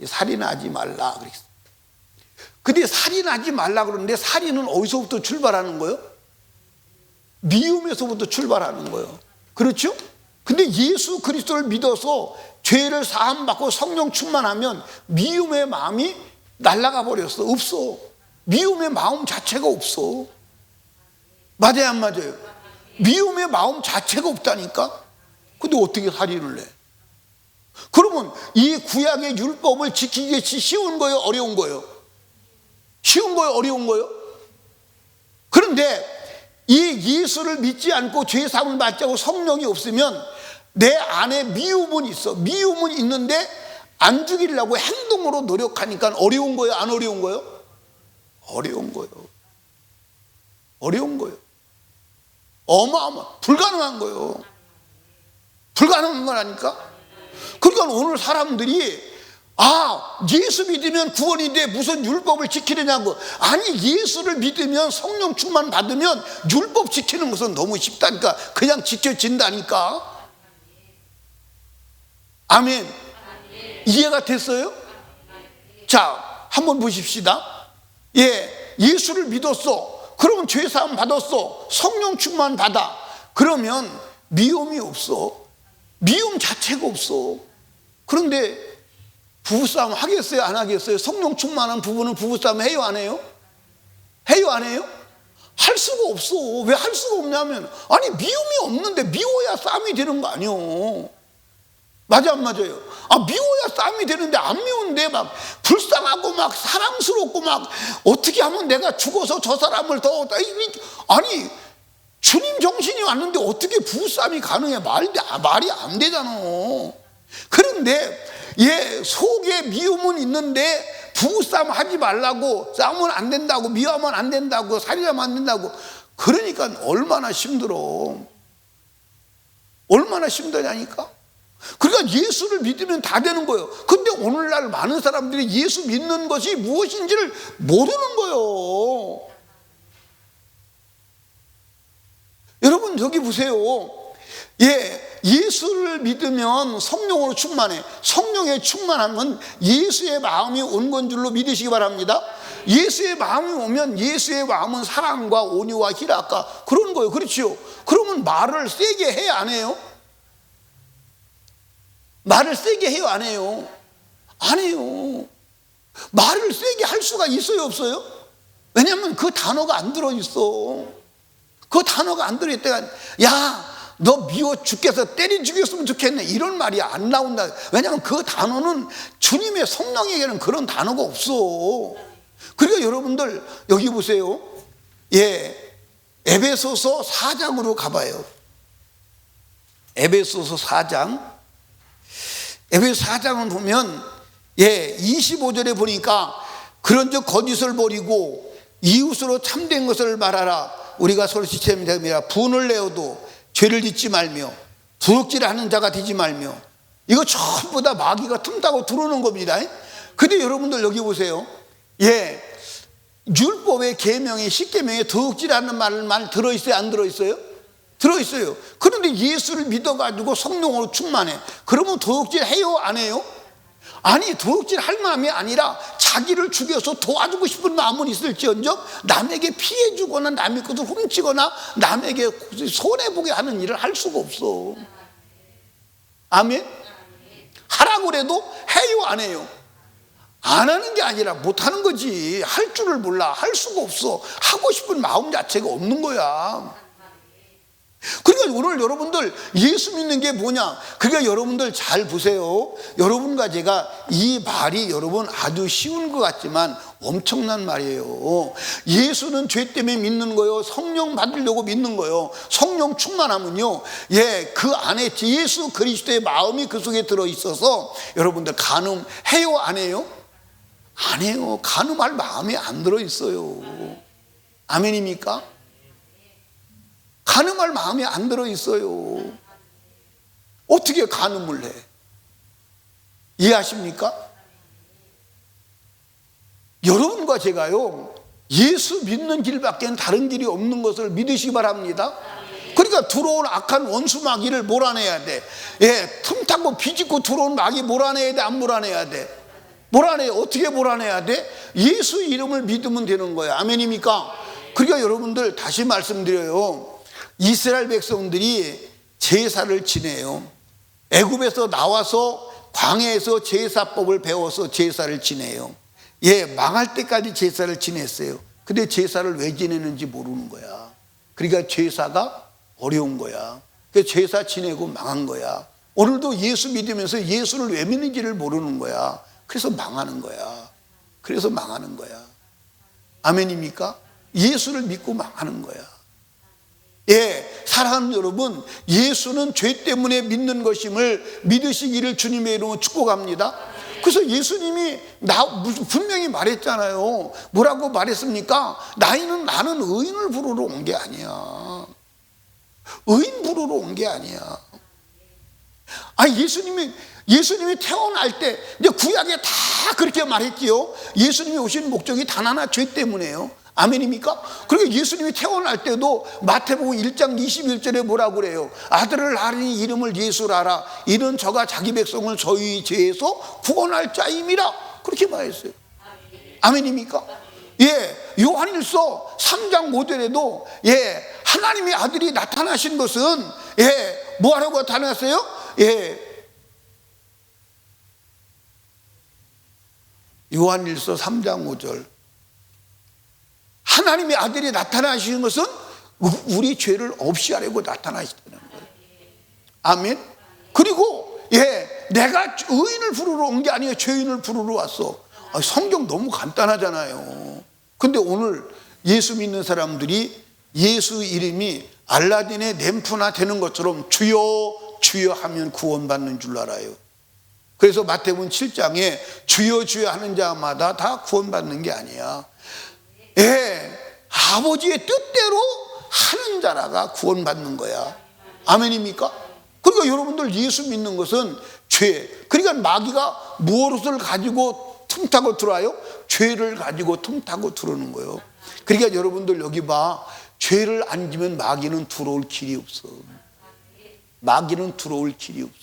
살인하지 말라 그랬어요. 근데 살인하지 말라 그러는데, 살인은 어디서부터 출발하는 거예요? 미움에서부터 출발하는 거예요. 그렇죠? 근데 예수 그리스도를 믿어서 죄를 사함받고 성령 충만하면 미움의 마음이 날아가 버렸어. 없어. 미움의 마음 자체가 없어. 맞아요, 안 맞아요? 미움의 마음 자체가 없다니까? 근데 어떻게 살인을 해? 그러면 이 구약의 율법을 지키기 쉬운 거예요, 어려운 거예요? 쉬운 거예요, 어려운 거예요? 그런데 이 예수를 믿지 않고 죄 사함을 받지 않고 성령이 없으면 내 안에 미움은 있어. 미움은 있는데 안 죽이려고 행동으로 노력하니까 어려운 거예요, 안 어려운 거예요? 어려운 거예요. 어려운 거예요. 불가능한 거예요. 불가능한 거라니까. 그러니까 오늘 사람들이 예수 믿으면 구원인데 무슨 율법을 지키느냐고. 아니, 예수를 믿으면 성령 충만 받으면 율법 지키는 것은 너무 쉽다니까. 그냥 지켜진다니까. 아멘. 이해가 됐어요? 자, 한번 보십시다. 예수를 믿었어. 그러면 죄사함 받았어. 성령 충만 받아. 그러면 미움이 없어. 미움 자체가 없어. 그런데 부부싸움 하겠어요, 안 하겠어요? 성령 충만한 부부는 부부싸움 해요, 안 해요? 해요, 안 해요? 할 수가 없어. 왜 할 수가 없냐면, 아니 미움이 없는데 미워야 싸움이 되는 거 아니에요. 맞아 안 맞아요? 미워야 싸움이 되는데 안 미운데 막 불쌍하고 막 사랑스럽고 막 어떻게 하면 내가 죽어서 저 사람을 더, 아니 주님 정신이 왔는데 어떻게 부부싸움이 가능해? 말이 안 되잖아. 그런데 속에 미움은 있는데 부부싸움 하지 말라고, 싸우면 안 된다고, 미워하면 안 된다고, 살인하면 안 된다고. 그러니까 얼마나 힘들어. 얼마나 힘드냐니까. 그러니까 예수를 믿으면 다 되는 거예요. 근데 오늘날 많은 사람들이 예수 믿는 것이 무엇인지를 모르는 거예요. 여러분 여기 보세요. 예수를 믿으면 성령으로 충만해. 성령에 충만하면 예수의 마음이 온 건 줄로 믿으시기 바랍니다. 예수의 마음이 오면 예수의 마음은 사랑과 온유와 희락과 그런 거예요. 그렇지요? 그러면 말을 세게 해야 안 해요? 말을 세게 해요, 안 해요? 안 해요. 말을 세게 할 수가 있어요, 없어요? 왜냐하면 그 단어가 안 들어있어. 그 단어가 안 들어있다가, 야, 너 미워 죽겠어, 때려 죽였으면 좋겠네, 이런 말이 안 나온다. 왜냐하면 그 단어는 주님의 성령에게는 그런 단어가 없어. 그러니까 여러분들 여기 보세요. 에베소서 4장으로 가봐요. 에베소서 4장. 에베소 4장을 보면 25절에 보니까 그런즉 거짓을 버리고 이웃으로 참된 것을 말하라. 우리가 서로 지체하면 됩니다. 분을 내어도 죄를 짓지 말며 도둑질하는 자가 되지 말며. 이거 전부 다 마귀가 틈타고 들어오는 겁니다. 근데 여러분들 여기 보세요. 율법의 계명에 10계명에 도둑질하는 말 들어있어요, 안 들어있어요? 들어있어요. 그런데 예수를 믿어가지고 성령으로 충만해. 그러면 도둑질 해요, 안 해요? 아니, 도둑질 할 마음이 아니라 자기를 죽여서 도와주고 싶은 마음은 있을지언정 남에게 피해주거나 남의 것을 훔치거나 남에게 손해보게 하는 일을 할 수가 없어. 아멘? 하라고 그래도 해요, 안 해요? 안 하는 게 아니라 못 하는 거지. 할 줄을 몰라. 할 수가 없어. 하고 싶은 마음 자체가 없는 거야. 그러니까 오늘 여러분들 예수 믿는 게 뭐냐? 그러니까 여러분들 잘 보세요. 여러분과 제가 이 말이 여러분 아주 쉬운 것 같지만 엄청난 말이에요. 예수는 죄 때문에 믿는 거예요. 성령 받으려고 믿는 거예요. 성령 충만하면요, 그 안에 예수 그리스도의 마음이 그 속에 들어있어서 여러분들 간음해요, 안 해요? 안 해요. 간음할 마음이 안 들어있어요. 아멘입니까? 간음할 마음이 안 들어있어요. 어떻게 간음을 해? 이해하십니까? 여러분과 제가요, 예수 믿는 길밖에 다른 길이 없는 것을 믿으시기 바랍니다. 그러니까 들어온 악한 원수 마귀를 몰아내야 돼. 틈타고 비집고 들어온 마귀 몰아내야 돼, 안 몰아내야 돼? 몰아내요. 어떻게 몰아내야 돼? 예수 이름을 믿으면 되는 거예요. 아멘입니까? 그러니까 여러분들 다시 말씀드려요. 이스라엘 백성들이 제사를 지내요. 애굽에서 나와서 광야에서 제사법을 배워서 제사를 지내요. 망할 때까지 제사를 지냈어요. 근데 제사를 왜 지내는지 모르는 거야. 그러니까 제사가 어려운 거야. 그래서 제사 지내고 망한 거야. 오늘도 예수 믿으면서 예수를 왜 믿는지를 모르는 거야. 그래서 망하는 거야. 그래서 망하는 거야. 아멘입니까? 예수를 믿고 망하는 거야. 사랑하는 여러분, 예수는 죄 때문에 믿는 것임을 믿으시기를 주님의 이름으로 축복합니다. 그래서 예수님이 분명히 말했잖아요. 뭐라고 말했습니까? 나는 의인을 부르러 온 게 아니야. 의인 부르러 온 게 아니야. 예수님이 태어날 때 이제 구약에 다 그렇게 말했지요. 예수님이 오신 목적이 단 하나, 죄 때문에요. 아멘입니까? 그리고 예수님이 태어날 때도 마태복음 1장 21절에 뭐라고 그래요? 아들을 낳으니 이름을 예수라라. 이는 저가 자기 백성을 저희 죄에서 구원할 자임이라. 그렇게 말했어요. 아멘입니까? 요한일서 3장 5절에도 하나님의 아들이 나타나신 것은 뭐하라고 나타났어요? 요한일서 3장 5절. 하나님의 아들이 나타나시는 것은 우리 죄를 없이 하려고 나타나시다는 거예요. 아멘. 그리고 내가 의인을 부르러 온 게 아니에요. 죄인을 부르러 왔어. 성경 너무 간단하잖아요. 근데 오늘 예수 믿는 사람들이 예수 이름이 알라딘의 램프나 되는 것처럼 주여 주여 하면 구원받는 줄 알아요. 그래서 마태복음 7장에 주여 주여 하는 자마다 다 구원받는 게 아니야. 아버지의 뜻대로 하는 자라가 구원받는 거야. 아멘입니까? 그러니까 여러분들 예수 믿는 것은 죄. 그러니까 마귀가 무엇을 가지고 틈타고 들어와요? 죄를 가지고 틈타고 들어오는 거예요. 그러니까 여러분들 여기 봐. 죄를 안 지면 마귀는 들어올 길이 없어. 마귀는 들어올 길이 없어.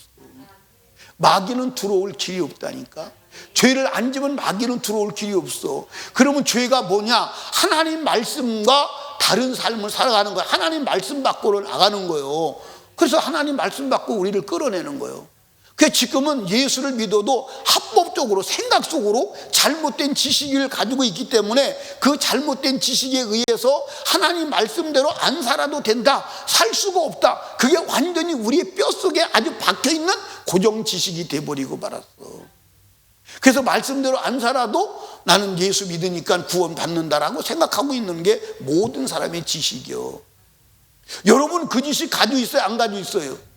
마귀는 들어올 길이 없다니까. 죄를 안 지면 마귀는 들어올 길이 없어. 그러면 죄가 뭐냐? 하나님 말씀과 다른 삶을 살아가는 거야. 하나님 말씀 밖으로 나가는 거예요. 그래서 하나님 말씀 밖으로 우리를 끌어내는 거예요. 그 지금은 예수를 믿어도 합법적으로 생각 속으로 잘못된 지식을 가지고 있기 때문에 그 잘못된 지식에 의해서 하나님 말씀대로 안 살아도 된다, 살 수가 없다. 그게 완전히 우리의 뼛속에 아주 박혀있는 고정 지식이 돼버리고 말았어. 그래서 말씀대로 안 살아도 나는 예수 믿으니까 구원 받는다라고 생각하고 있는 게 모든 사람의 지식이요. 여러분 그 지식 가지고 있어요? 안 가지고 있어요?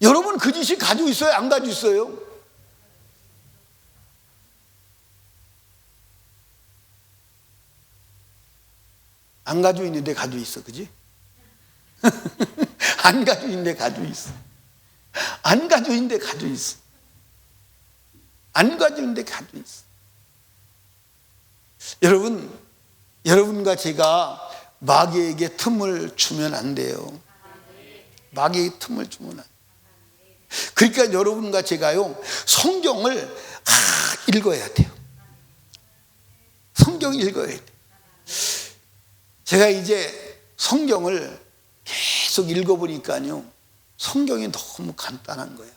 여러분 그 지식 가지고 있어요? 안 가지고 있어요? 안 가지고 있는데 가지고 있어, 그지? 안 가지고 있는데 가지고 있어. 안 가지고 있는데 가지고 있어. 안 가지고 있는데 가지고 있어. 여러분과 제가 마귀에게 틈을 주면 안 돼요. 마귀에게 틈을 주면 안 돼요. 그러니까 여러분과 제가요, 성경을 읽어야 돼요. 성경을 읽어야 돼요. 제가 이제 성경을 계속 읽어보니까요, 성경이 너무 간단한 거야.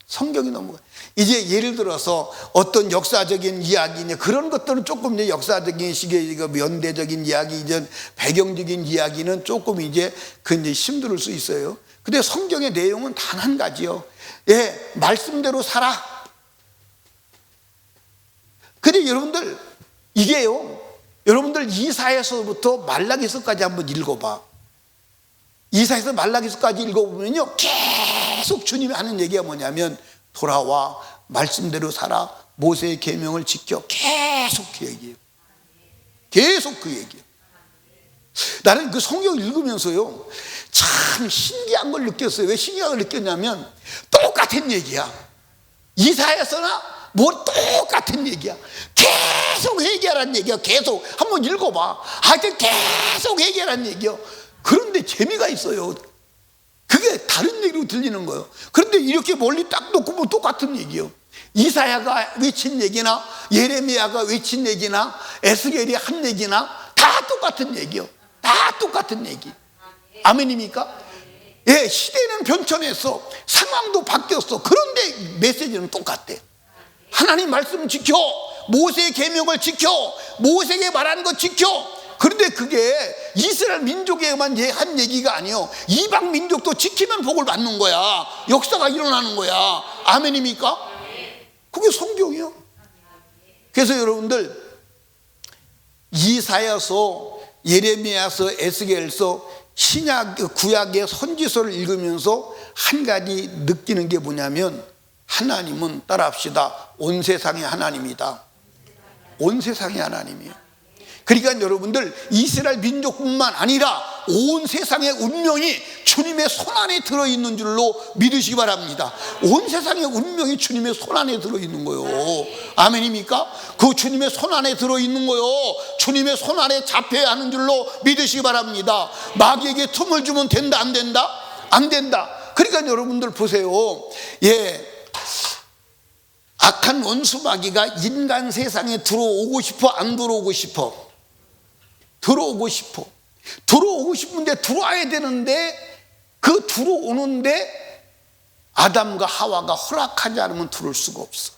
성경이 너무, 이제 예를 들어서 어떤 역사적인 이야기냐, 그런 것들은 조금 이제 역사적인 식의 연대적인 이야기, 이제 배경적인 이야기는 조금 이제 힘들 수 있어요. 근데 성경의 내용은 단 한 가지요. 말씀대로 살아. 근데 여러분들, 이게요, 여러분들 이사야서부터 말라기서까지 한번 읽어봐. 이사야서 말라기서까지 읽어보면요, 계속 주님이 하는 얘기가 뭐냐면, 돌아와, 말씀대로 살아, 모세의 계명을 지켜. 계속 그 얘기예요. 계속 그 얘기예요. 나는 그 성경을 읽으면서요, 참 신기한 걸 느꼈어요. 왜 신기한 걸 느꼈냐면, 똑같은 얘기야. 이사야서나 뭐 똑같은 얘기야. 계속 얘기하라는 얘기야. 계속 한번 읽어봐. 하여튼 계속 얘기하라는 얘기야. 그런데 재미가 있어요. 그게 다른 얘기로 들리는 거예요. 그런데 이렇게 멀리 딱 놓고 보면 똑같은 얘기예요. 이사야가 외친 얘기나 예레미야가 외친 얘기나 에스겔이 한 얘기나 다 똑같은 얘기예요. 다 똑같은 얘기. 아멘입니까? 시대는 변천했어. 상황도 바뀌었어. 그런데 메시지는 똑같대. 하나님 말씀 지켜. 모세의 계명을 지켜. 모세에게 말하는 거 지켜. 그런데 그게 이스라엘 민족에만 한 얘기가 아니에요. 이방 민족도 지키면 복을 받는 거야. 역사가 일어나는 거야. 아멘입니까? 그게 성경이요. 그래서 여러분들, 이사야서, 예레미야서, 에스겔서, 신약, 구약의 선지서를 읽으면서 한 가지 느끼는 게 뭐냐면, 하나님은, 따라합시다, 온 세상의 하나님이다. 온 세상의 하나님이에요. 그러니까 여러분들, 이스라엘 민족뿐만 아니라 온 세상의 운명이 주님의 손안에 들어있는 줄로 믿으시기 바랍니다. 온 세상의 운명이 주님의 손안에 들어있는 거예요. 아멘입니까? 그 주님의 손안에 들어있는 거예요. 주님의 손안에 잡혀야 하는 줄로 믿으시기 바랍니다. 마귀에게 틈을 주면 된다, 안 된다? 안 된다. 그러니까 여러분들 보세요. 악한 원수 마귀가 인간 세상에 들어오고 싶어, 안 들어오고 싶어? 들어오고 싶어. 들어오고 싶은데 들어와야 되는데, 그 들어오는데 아담과 하와가 허락하지 않으면 들어올 수가 없어.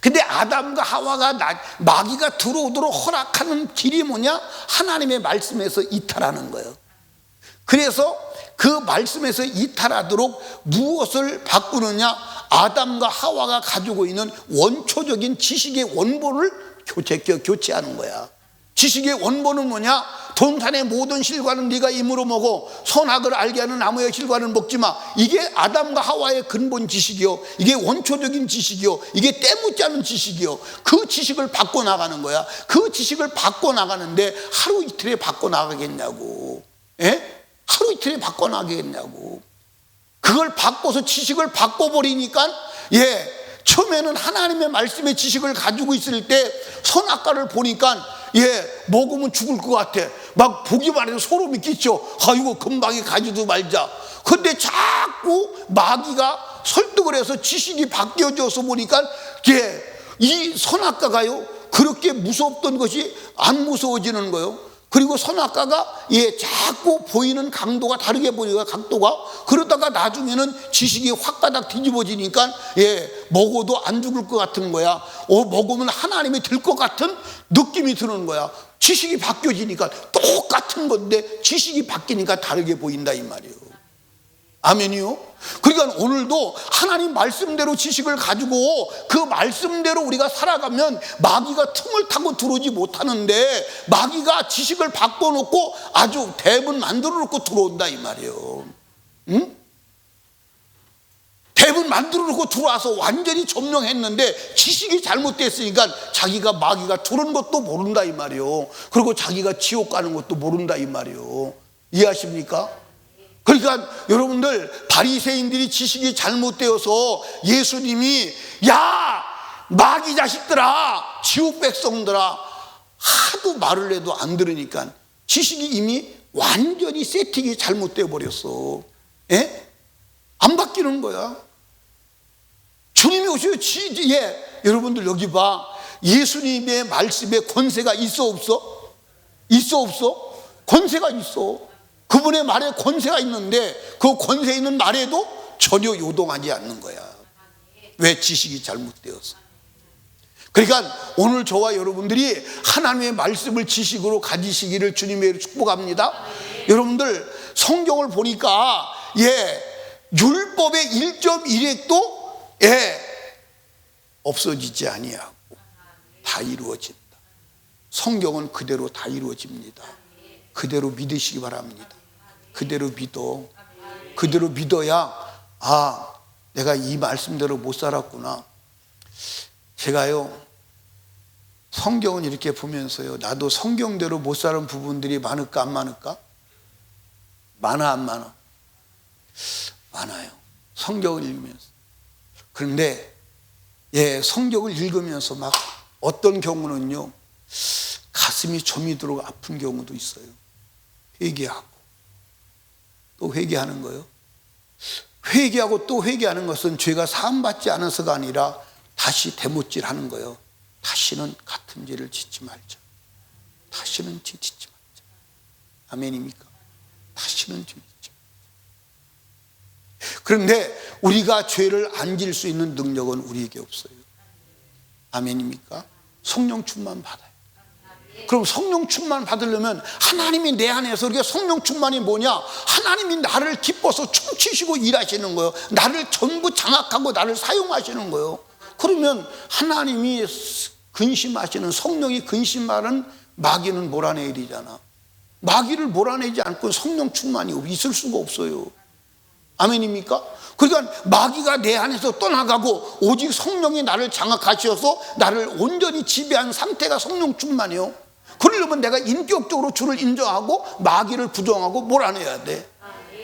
근데 아담과 하와가 마귀가 들어오도록 허락하는 길이 뭐냐? 하나님의 말씀에서 이탈하는 거예요. 그래서 그 말씀에서 이탈하도록 무엇을 바꾸느냐? 아담과 하와가 가지고 있는 원초적인 지식의 원본을 교체하는 거야. 지식의 원본은 뭐냐? 동산의 모든 실과는 네가 임으로 먹어 선악을 알게 하는 나무의 실과는 먹지 마. 이게 아담과 하와의 근본 지식이요, 이게 원초적인 지식이요, 이게 때묻지 않은 지식이요. 그 지식을 바꿔나가는 거야. 그 지식을 바꿔나가는데 하루 이틀에 바꿔나가겠냐고. 예? 하루 이틀에 바꿔나가겠냐고. 그걸 바꿔서 지식을 바꿔버리니까, 처음에는 하나님의 말씀의 지식을 가지고 있을 때 선악과를 보니까 먹으면 죽을 것 같아. 막 보기만 해도 소름이 끼쳐. 아이고 금방에 가지도 말자. 근데 자꾸 마귀가 설득을 해서 지식이 바뀌어져서 보니까 이 선악과가요, 그렇게 무섭던 것이 안 무서워지는 거예요. 그리고 선악과가 자꾸 보이는 강도가 다르게 보이니까, 각도가. 그러다가 나중에는 지식이 확 가닥 뒤집어지니까 먹어도 안 죽을 것 같은 거야. 먹으면 하나님이 될 것 같은 느낌이 드는 거야. 지식이 바뀌어지니까 똑같은 건데 지식이 바뀌니까 다르게 보인다 이 말이에요. 아멘이요? 그러니까 오늘도 하나님 말씀대로 지식을 가지고 그 말씀대로 우리가 살아가면 마귀가 틈을 타고 들어오지 못하는데, 마귀가 지식을 바꿔놓고 아주 대문 만들어 놓고 들어온다 이 말이에요. 응? 대문 만들어 놓고 들어와서 완전히 점령했는데 지식이 잘못됐으니까 자기가 마귀가 들어온 것도 모른다 이 말이에요. 그리고 자기가 지옥 가는 것도 모른다 이 말이에요. 이해하십니까? 그러니까 여러분들, 바리새인들이 지식이 잘못되어서 예수님이 야 마귀 자식들아, 지옥 백성들아 하도 말을 해도 안 들으니까 지식이 이미 완전히 세팅이 잘못되어 버렸어. 안 바뀌는 거야. 주님이 오셔요. 여러분들 여기 봐. 예수님의 말씀에 권세가 있어 없어? 있어 없어? 권세가 있어. 그분의 말에 권세가 있는데 그 권세 있는 말에도 전혀 요동하지 않는 거야. 왜? 지식이 잘못되어서. 그러니까 오늘 저와 여러분들이 하나님의 말씀을 지식으로 가지시기를 주님의 축복합니다. 여러분들 성경을 보니까 율법의 1.1획도 없어지지 아니하고 다 이루어진다. 성경은 그대로 다 이루어집니다. 그대로 믿으시기 바랍니다. 그대로 믿어. 그대로 믿어야 내가 이 말씀대로 못 살았구나. 제가요, 성경은 이렇게 보면서요, 나도 성경대로 못 사는 부분들이 많을까 안 많을까? 많아 안 많아? 많아요. 성경을 읽으면서. 그런데 성경을 읽으면서 막 어떤 경우는요, 가슴이 점이 들어가 아픈 경우도 있어요. 회개하고 또 회개하는 거예요. 회개하고 또 회개하는 것은 죄가 사함받지 않아서가 아니라 다시 대못질하는 거예요. 다시는 같은 죄를 짓지 말자. 다시는 죄 짓지 말자. 아멘입니까? 다시는 죄 짓지 말자. 그런데 우리가 죄를 안 질 수 있는 능력은 우리에게 없어요. 아멘입니까? 성령 충만 받아요. 그럼 성령 충만 받으려면 하나님이 내 안에서, 우리가 성령 충만이 뭐냐? 하나님이 나를 기뻐서 춤추시고 일하시는 거예요. 나를 전부 장악하고 나를 사용하시는 거예요. 그러면 하나님이 근심하시는, 성령이 근심하는 마귀는 몰아내야 되잖아. 마귀를 몰아내지 않고 성령 충만이 있을 수가 없어요. 아멘입니까? 그러니까 마귀가 내 안에서 떠나가고 오직 성령이 나를 장악하셔서 나를 온전히 지배한 상태가 성령 충만이요. 그러려면 내가 인격적으로 주를 인정하고 마귀를 부정하고 몰아내야 돼.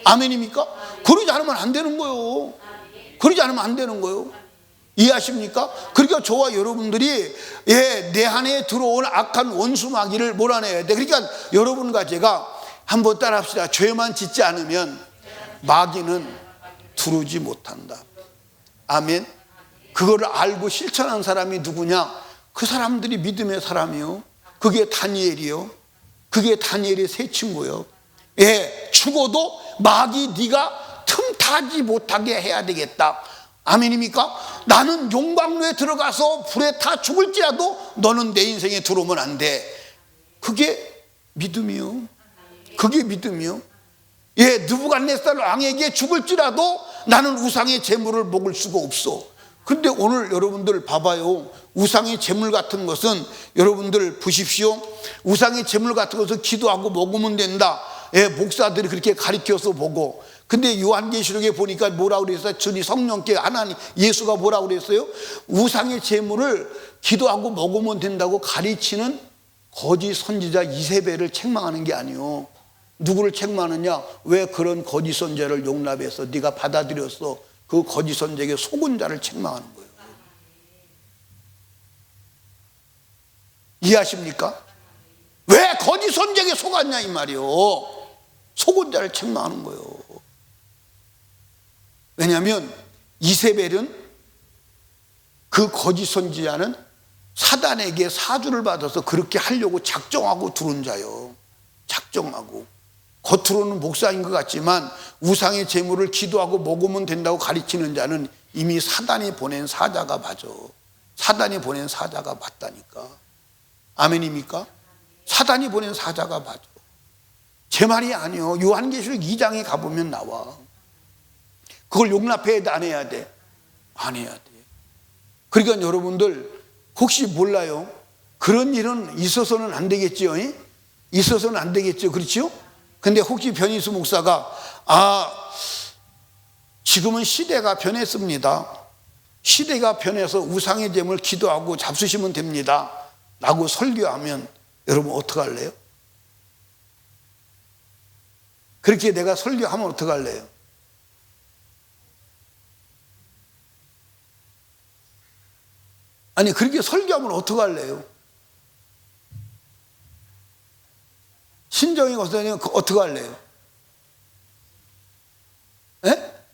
아멘입니까? 그러지 않으면 안 되는 거예요. 그러지 않으면 안 되는 거예요. 이해하십니까? 그러니까 저와 여러분들이 내 안에 들어온 악한 원수 마귀를 몰아내야 돼. 그러니까 여러분과 제가 한번 따라합시다. 죄만 짓지 않으면 마귀는 들어오지 못한다. 아멘. 그거를 알고 실천한 사람이 누구냐? 그 사람들이 믿음의 사람이요. 그게 다니엘이요. 그게 다니엘의 세 친구요. 죽어도 마귀 네가 틈 타지 못하게 해야 되겠다. 아멘입니까? 나는 용광로에 들어가서 불에 타 죽을지라도 너는 내 인생에 들어오면 안 돼. 그게 믿음이요. 그게 믿음이요. 예, 느부갓네살 왕에게 죽을지라도 나는 우상의 재물을 먹을 수가 없어. 근데 오늘 여러분들 봐봐요. 우상의 재물 같은 것은 여러분들 보십시오. 우상의 재물 같은 것을 기도하고 먹으면 된다. 예, 목사들이 그렇게 가르쳐서 보고. 근데 요한계시록에 보니까 뭐라고 그랬어요? 주님 성령께 하나님 예수가 뭐라고 그랬어요? 우상의 재물을 기도하고 먹으면 된다고 가르치는 거짓 선지자 이세벨을 책망하는 게 아니요. 누구를 책망하느냐? 왜 그런 거짓 선지자를 용납해서 네가 받아들였어? 그 거짓 선지자에게 속은 자를 책망하는 거예요. 이해하십니까? 왜 거짓 선지자에게 속았냐 이 말이요. 속은 자를 책망하는 거예요. 왜냐하면 이세벨은 그 거짓 선지자는 사단에게 사주를 받아서 그렇게 하려고 작정하고 들어온 자요. 작정하고. 겉으로는 목사인 것 같지만 우상의 재물을 기도하고 먹으면 된다고 가르치는 자는 이미 사단이 보낸 사자가 맞아. 사단이 보낸 사자가 맞다니까. 아멘입니까? 사단이 보낸 사자가 맞아. 제 말이 아니요. 요한계시록 2장에 가보면 나와. 그걸 용납해야 돼, 안 해야 돼? 안 해야 돼. 그러니까 여러분들 혹시 몰라요. 그런 일은 있어서는 안 되겠죠. 있어서는 안 되겠죠. 그렇죠? 근데 혹시 변희수 목사가 지금은 시대가 변했습니다. 시대가 변해서 우상의 재물 기도하고 잡수시면 됩니다 라고 설교하면 여러분 어떡할래요? 그렇게 내가 설교하면 어떡할래요? 아니 그렇게 설교하면 어떡할래요? 신정희 권사님 어떡할래요? 예?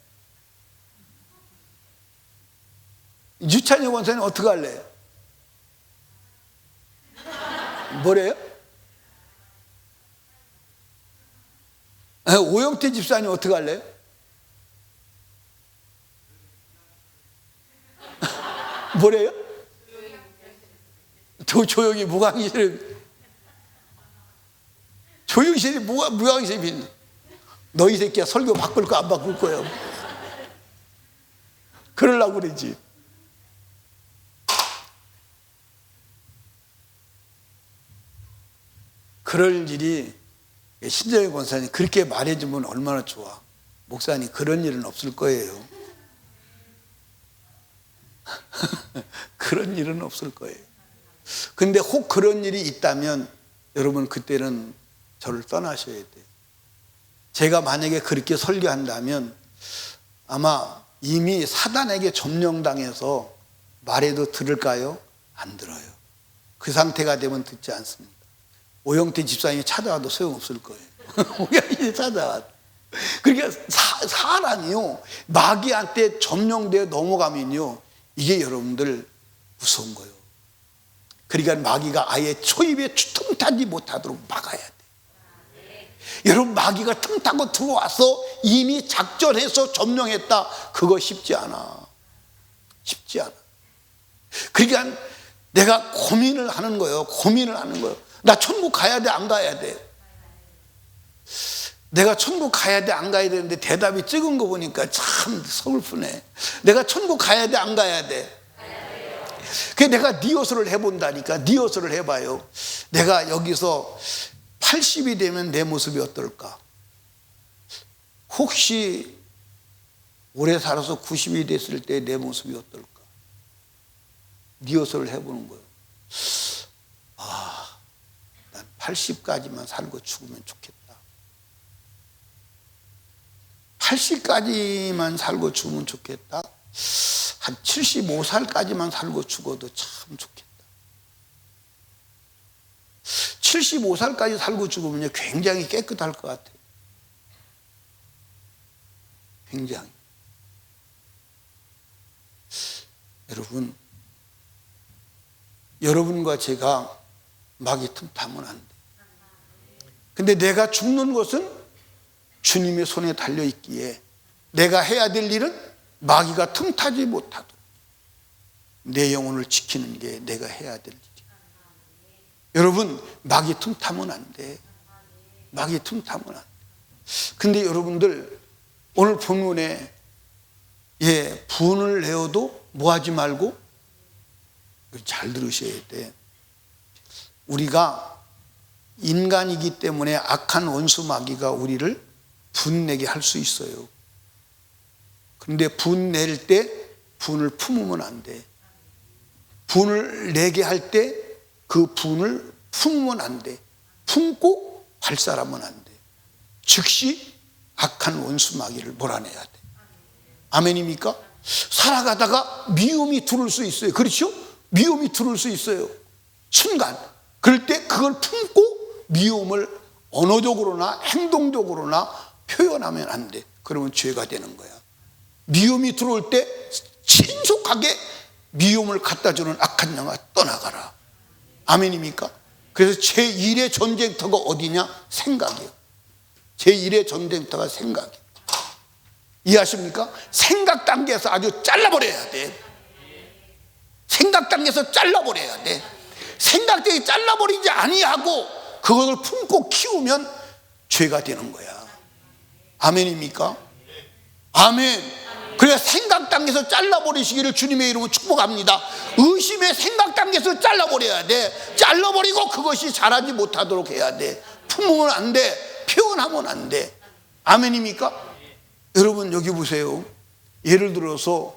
유찬희 권사님 어떡할래요? 뭐래요? 오영태 집사님 어떡할래요? 뭐래요? 조용히 무광실을 조용실이 무광실이 있네. 너희 새끼야 설교 바꿀 거 안 바꿀 거야. 그러려고 그러지. 그럴 일이 신정희 권사님 그렇게 말해주면 얼마나 좋아. 목사님 그런 일은 없을 거예요. 그런 일은 없을 거예요. 근데 혹 그런 일이 있다면 여러분 그때는 저를 떠나셔야 돼요. 제가 만약에 그렇게 설교한다면 아마 이미 사단에게 점령당해서 말해도 들을까요? 안 들어요. 그 상태가 되면 듣지 않습니다. 오영태 집사님이 찾아와도 소용없을 거예요. 오영태 찾아와. 그러니까 사람이요 마귀한테 점령되어 넘어가면요 이게 여러분들 무서운 거예요. 그러니까 마귀가 아예 초입에 틈타지 못하도록 막아야 돼. 여러분 마귀가 틈타고 들어와서 이미 작전해서 점령했다. 그거 쉽지 않아. 쉽지 않아. 그러니까 내가 고민을 하는 거예요. 고민을 하는 거예요. 나 천국 가야 돼? 안 가야 돼? 내가 천국 가야 돼? 안 가야 되는데 대답이 적은 거 보니까 참 서글프네. 내가 천국 가야 돼? 안 가야 돼? 그래서 내가 니옷을 해본다니까. 니옷을 해봐요. 내가 여기서 80이 되면 내 모습이 어떨까? 혹시 오래 살아서 90이 됐을 때 내 모습이 어떨까? 니옷을 해보는 거예요. 난 80까지만 살고 죽으면 좋겠다. 80까지만 살고 죽으면 좋겠다. 한 75살까지만 살고 죽어도 참 좋겠다. 75살까지 살고 죽으면 굉장히 깨끗할 것 같아요. 굉장히. 여러분, 여러분과 제가 마귀 틈타면 안 돼. 근데 내가 죽는 것은 주님의 손에 달려있기에 내가 해야 될 일은 마귀가 틈타지 못하도록 내 영혼을 지키는 게 내가 해야 될 일이야. 여러분, 마귀 틈타면 안 돼. 마귀 틈타면 안 돼. 근데 여러분들, 오늘 본문에 분을 내어도 뭐 하지 말고, 잘 들으셔야 돼. 우리가 인간이기 때문에 악한 원수 마귀가 우리를 분내게 할 수 있어요. 그런데 분 낼 때 분을 품으면 안 돼. 분을 내게 할 때 그 분을 품으면 안 돼. 품고 발사하면 안 돼. 즉시 악한 원수 마귀를 몰아내야 돼. 아멘입니까? 살아가다가 미움이 들어올 수 있어요. 그렇죠? 미움이 들어올 수 있어요. 순간. 그럴 때 그걸 품고 미움을 언어적으로나 행동적으로나 표현하면 안 돼. 그러면 죄가 되는 거야. 미움이 들어올 때 신속하게 미움을 갖다 주는 악한 영아 떠나가라. 아멘입니까? 그래서 제1의 전쟁터가 어디냐? 생각이에요. 제1의 전쟁터가 생각이에요. 이해하십니까? 생각 단계에서 아주 잘라버려야 돼. 생각 단계에서 잘라버려야 돼. 생각들이 잘라버리지 아니하고 그것을 품고 키우면 죄가 되는 거야. 아멘입니까? 아멘. 그래서 생각 단계에서 잘라버리시기를 주님의 이름으로 축복합니다. 의심의 생각 단계에서 잘라버려야 돼. 잘라버리고 그것이 자라지 못하도록 해야 돼. 품으면 안 돼. 표현하면 안 돼. 아멘입니까? 여러분, 여기 보세요. 예를 들어서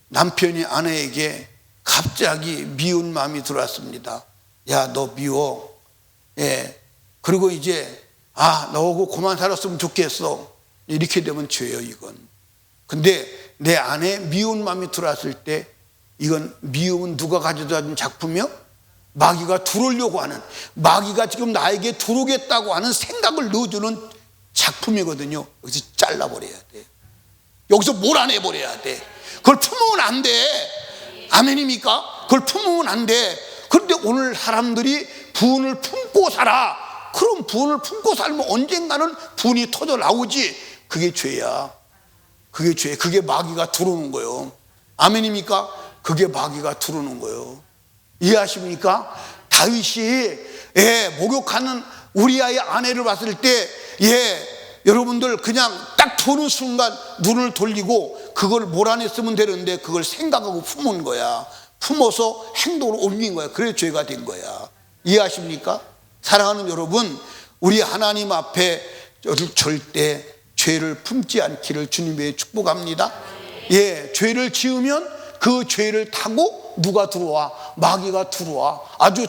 남편이 아내에게 갑자기 미운 마음이 들어왔습니다. 야, 너 미워. 그리고 이제 너하고 그만 살았으면 좋겠어. 이렇게 되면 죄예요, 이건. 근데 내 안에 미운 마음이 들어왔을 때, 이건 미움은 누가 가져다 준 작품이요? 마귀가 들어오려고 하는, 마귀가 지금 나에게 들어오겠다고 하는 생각을 넣어주는 작품이거든요. 여기서 잘라버려야 돼. 여기서 몰아내버려야 돼. 그걸 품으면 안 돼. 아멘입니까? 그걸 품으면 안 돼. 그런데 오늘 사람들이 분을 품고 살아. 그럼 분을 품고 살면 언젠가는 분이 터져 나오지. 그게 죄야. 그게 죄. 그게 마귀가 들어오는 거예요. 아멘입니까? 그게 마귀가 들어오는 거예요. 이해하십니까? 다윗이 목욕하는 우리아의 아내를 봤을 때 여러분들 그냥 딱 보는 순간 눈을 돌리고 그걸 몰아냈으면 되는데 그걸 생각하고 품은 거야. 품어서 행동으로 옮긴 거야. 그래 죄가 된 거야. 이해하십니까? 사랑하는 여러분, 우리 하나님 앞에 절대 죄를 품지 않기를 주님의 축복합니다. 죄를 지으면 그 죄를 타고 누가 들어와? 마귀가 들어와. 아주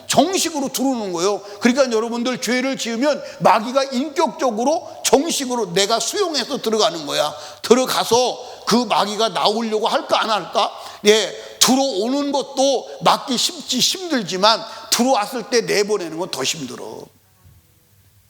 정식으로 들어오는 거예요. 그러니까 여러분들 죄를 지으면 마귀가 인격적으로 정식으로 내가 수용해서 들어가는 거야. 들어가서 그 마귀가 나오려고 할까 안 할까? 들어오는 것도 막기 힘들지만 들어왔을 때 내보내는 건 더 힘들어.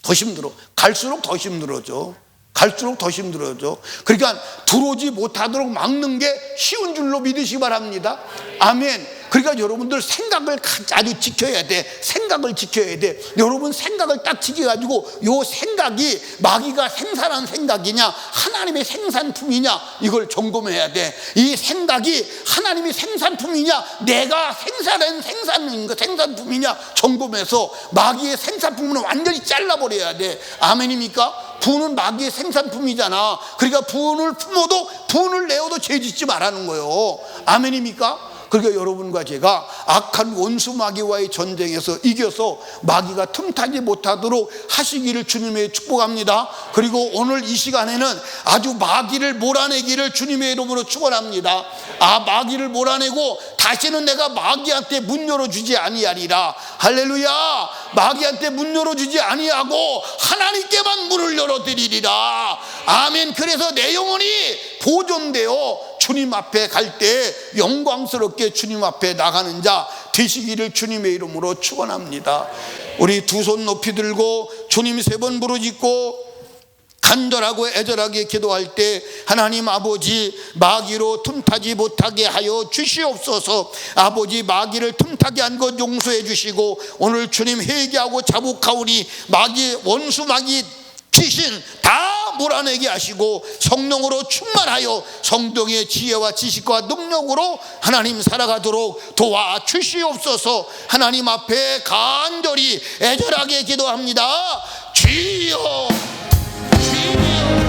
더 힘들어. 갈수록 더 힘들어져. 갈수록 더 힘들어져. 그러니까 들어오지 못하도록 막는 게 쉬운 줄로 믿으시기 바랍니다. 아멘. 그러니까 여러분들 생각을 아주 지켜야 돼. 생각을 지켜야 돼. 여러분 생각을 딱 지켜가지고 요 생각이 마귀가 생산한 생각이냐 하나님의 생산품이냐 이걸 점검해야 돼. 이 생각이 하나님의 생산품이냐 내가 생산한 생산품이냐 점검해서 마귀의 생산품은 완전히 잘라버려야 돼. 아멘입니까? 분은 마귀의 생산품이잖아. 그러니까 분을 품어도 분을 내어도 죄짓지 말라는 거예요. 아멘입니까? 그러니까 여러분과 제가 악한 원수 마귀와의 전쟁에서 이겨서 마귀가 틈타지 못하도록 하시기를 주님의 축복합니다. 그리고 오늘 이 시간에는 아주 마귀를 몰아내기를 주님의 이름으로 축원합니다. 마귀를 몰아내고 다시는 내가 마귀한테 문 열어주지 아니하리라. 할렐루야. 마귀한테 문 열어주지 아니하고 하나님께만 문을 열어드리리라. 아멘. 그래서 내 영혼이 보존되어 주님 앞에 갈 때 영광스럽게 주님 앞에 나가는 자 되시기를 주님의 이름으로 축원합니다. 우리 두 손 높이 들고 주님 3번 부르짖고 간절하고 애절하게 기도할 때 하나님 아버지 마귀로 틈타지 못하게 하여 주시옵소서. 아버지 마귀를 틈타게 한 것 용서해 주시고 오늘 주님 회개하고 자복하오니 마귀 원수 마귀 귀신 다 몰아내게 하시고 성령으로 충만하여 성령의 지혜와 지식과 능력으로 하나님 살아가도록 도와주시옵소서. 하나님 앞에 간절히 애절하게 기도합니다. 주여, 주여.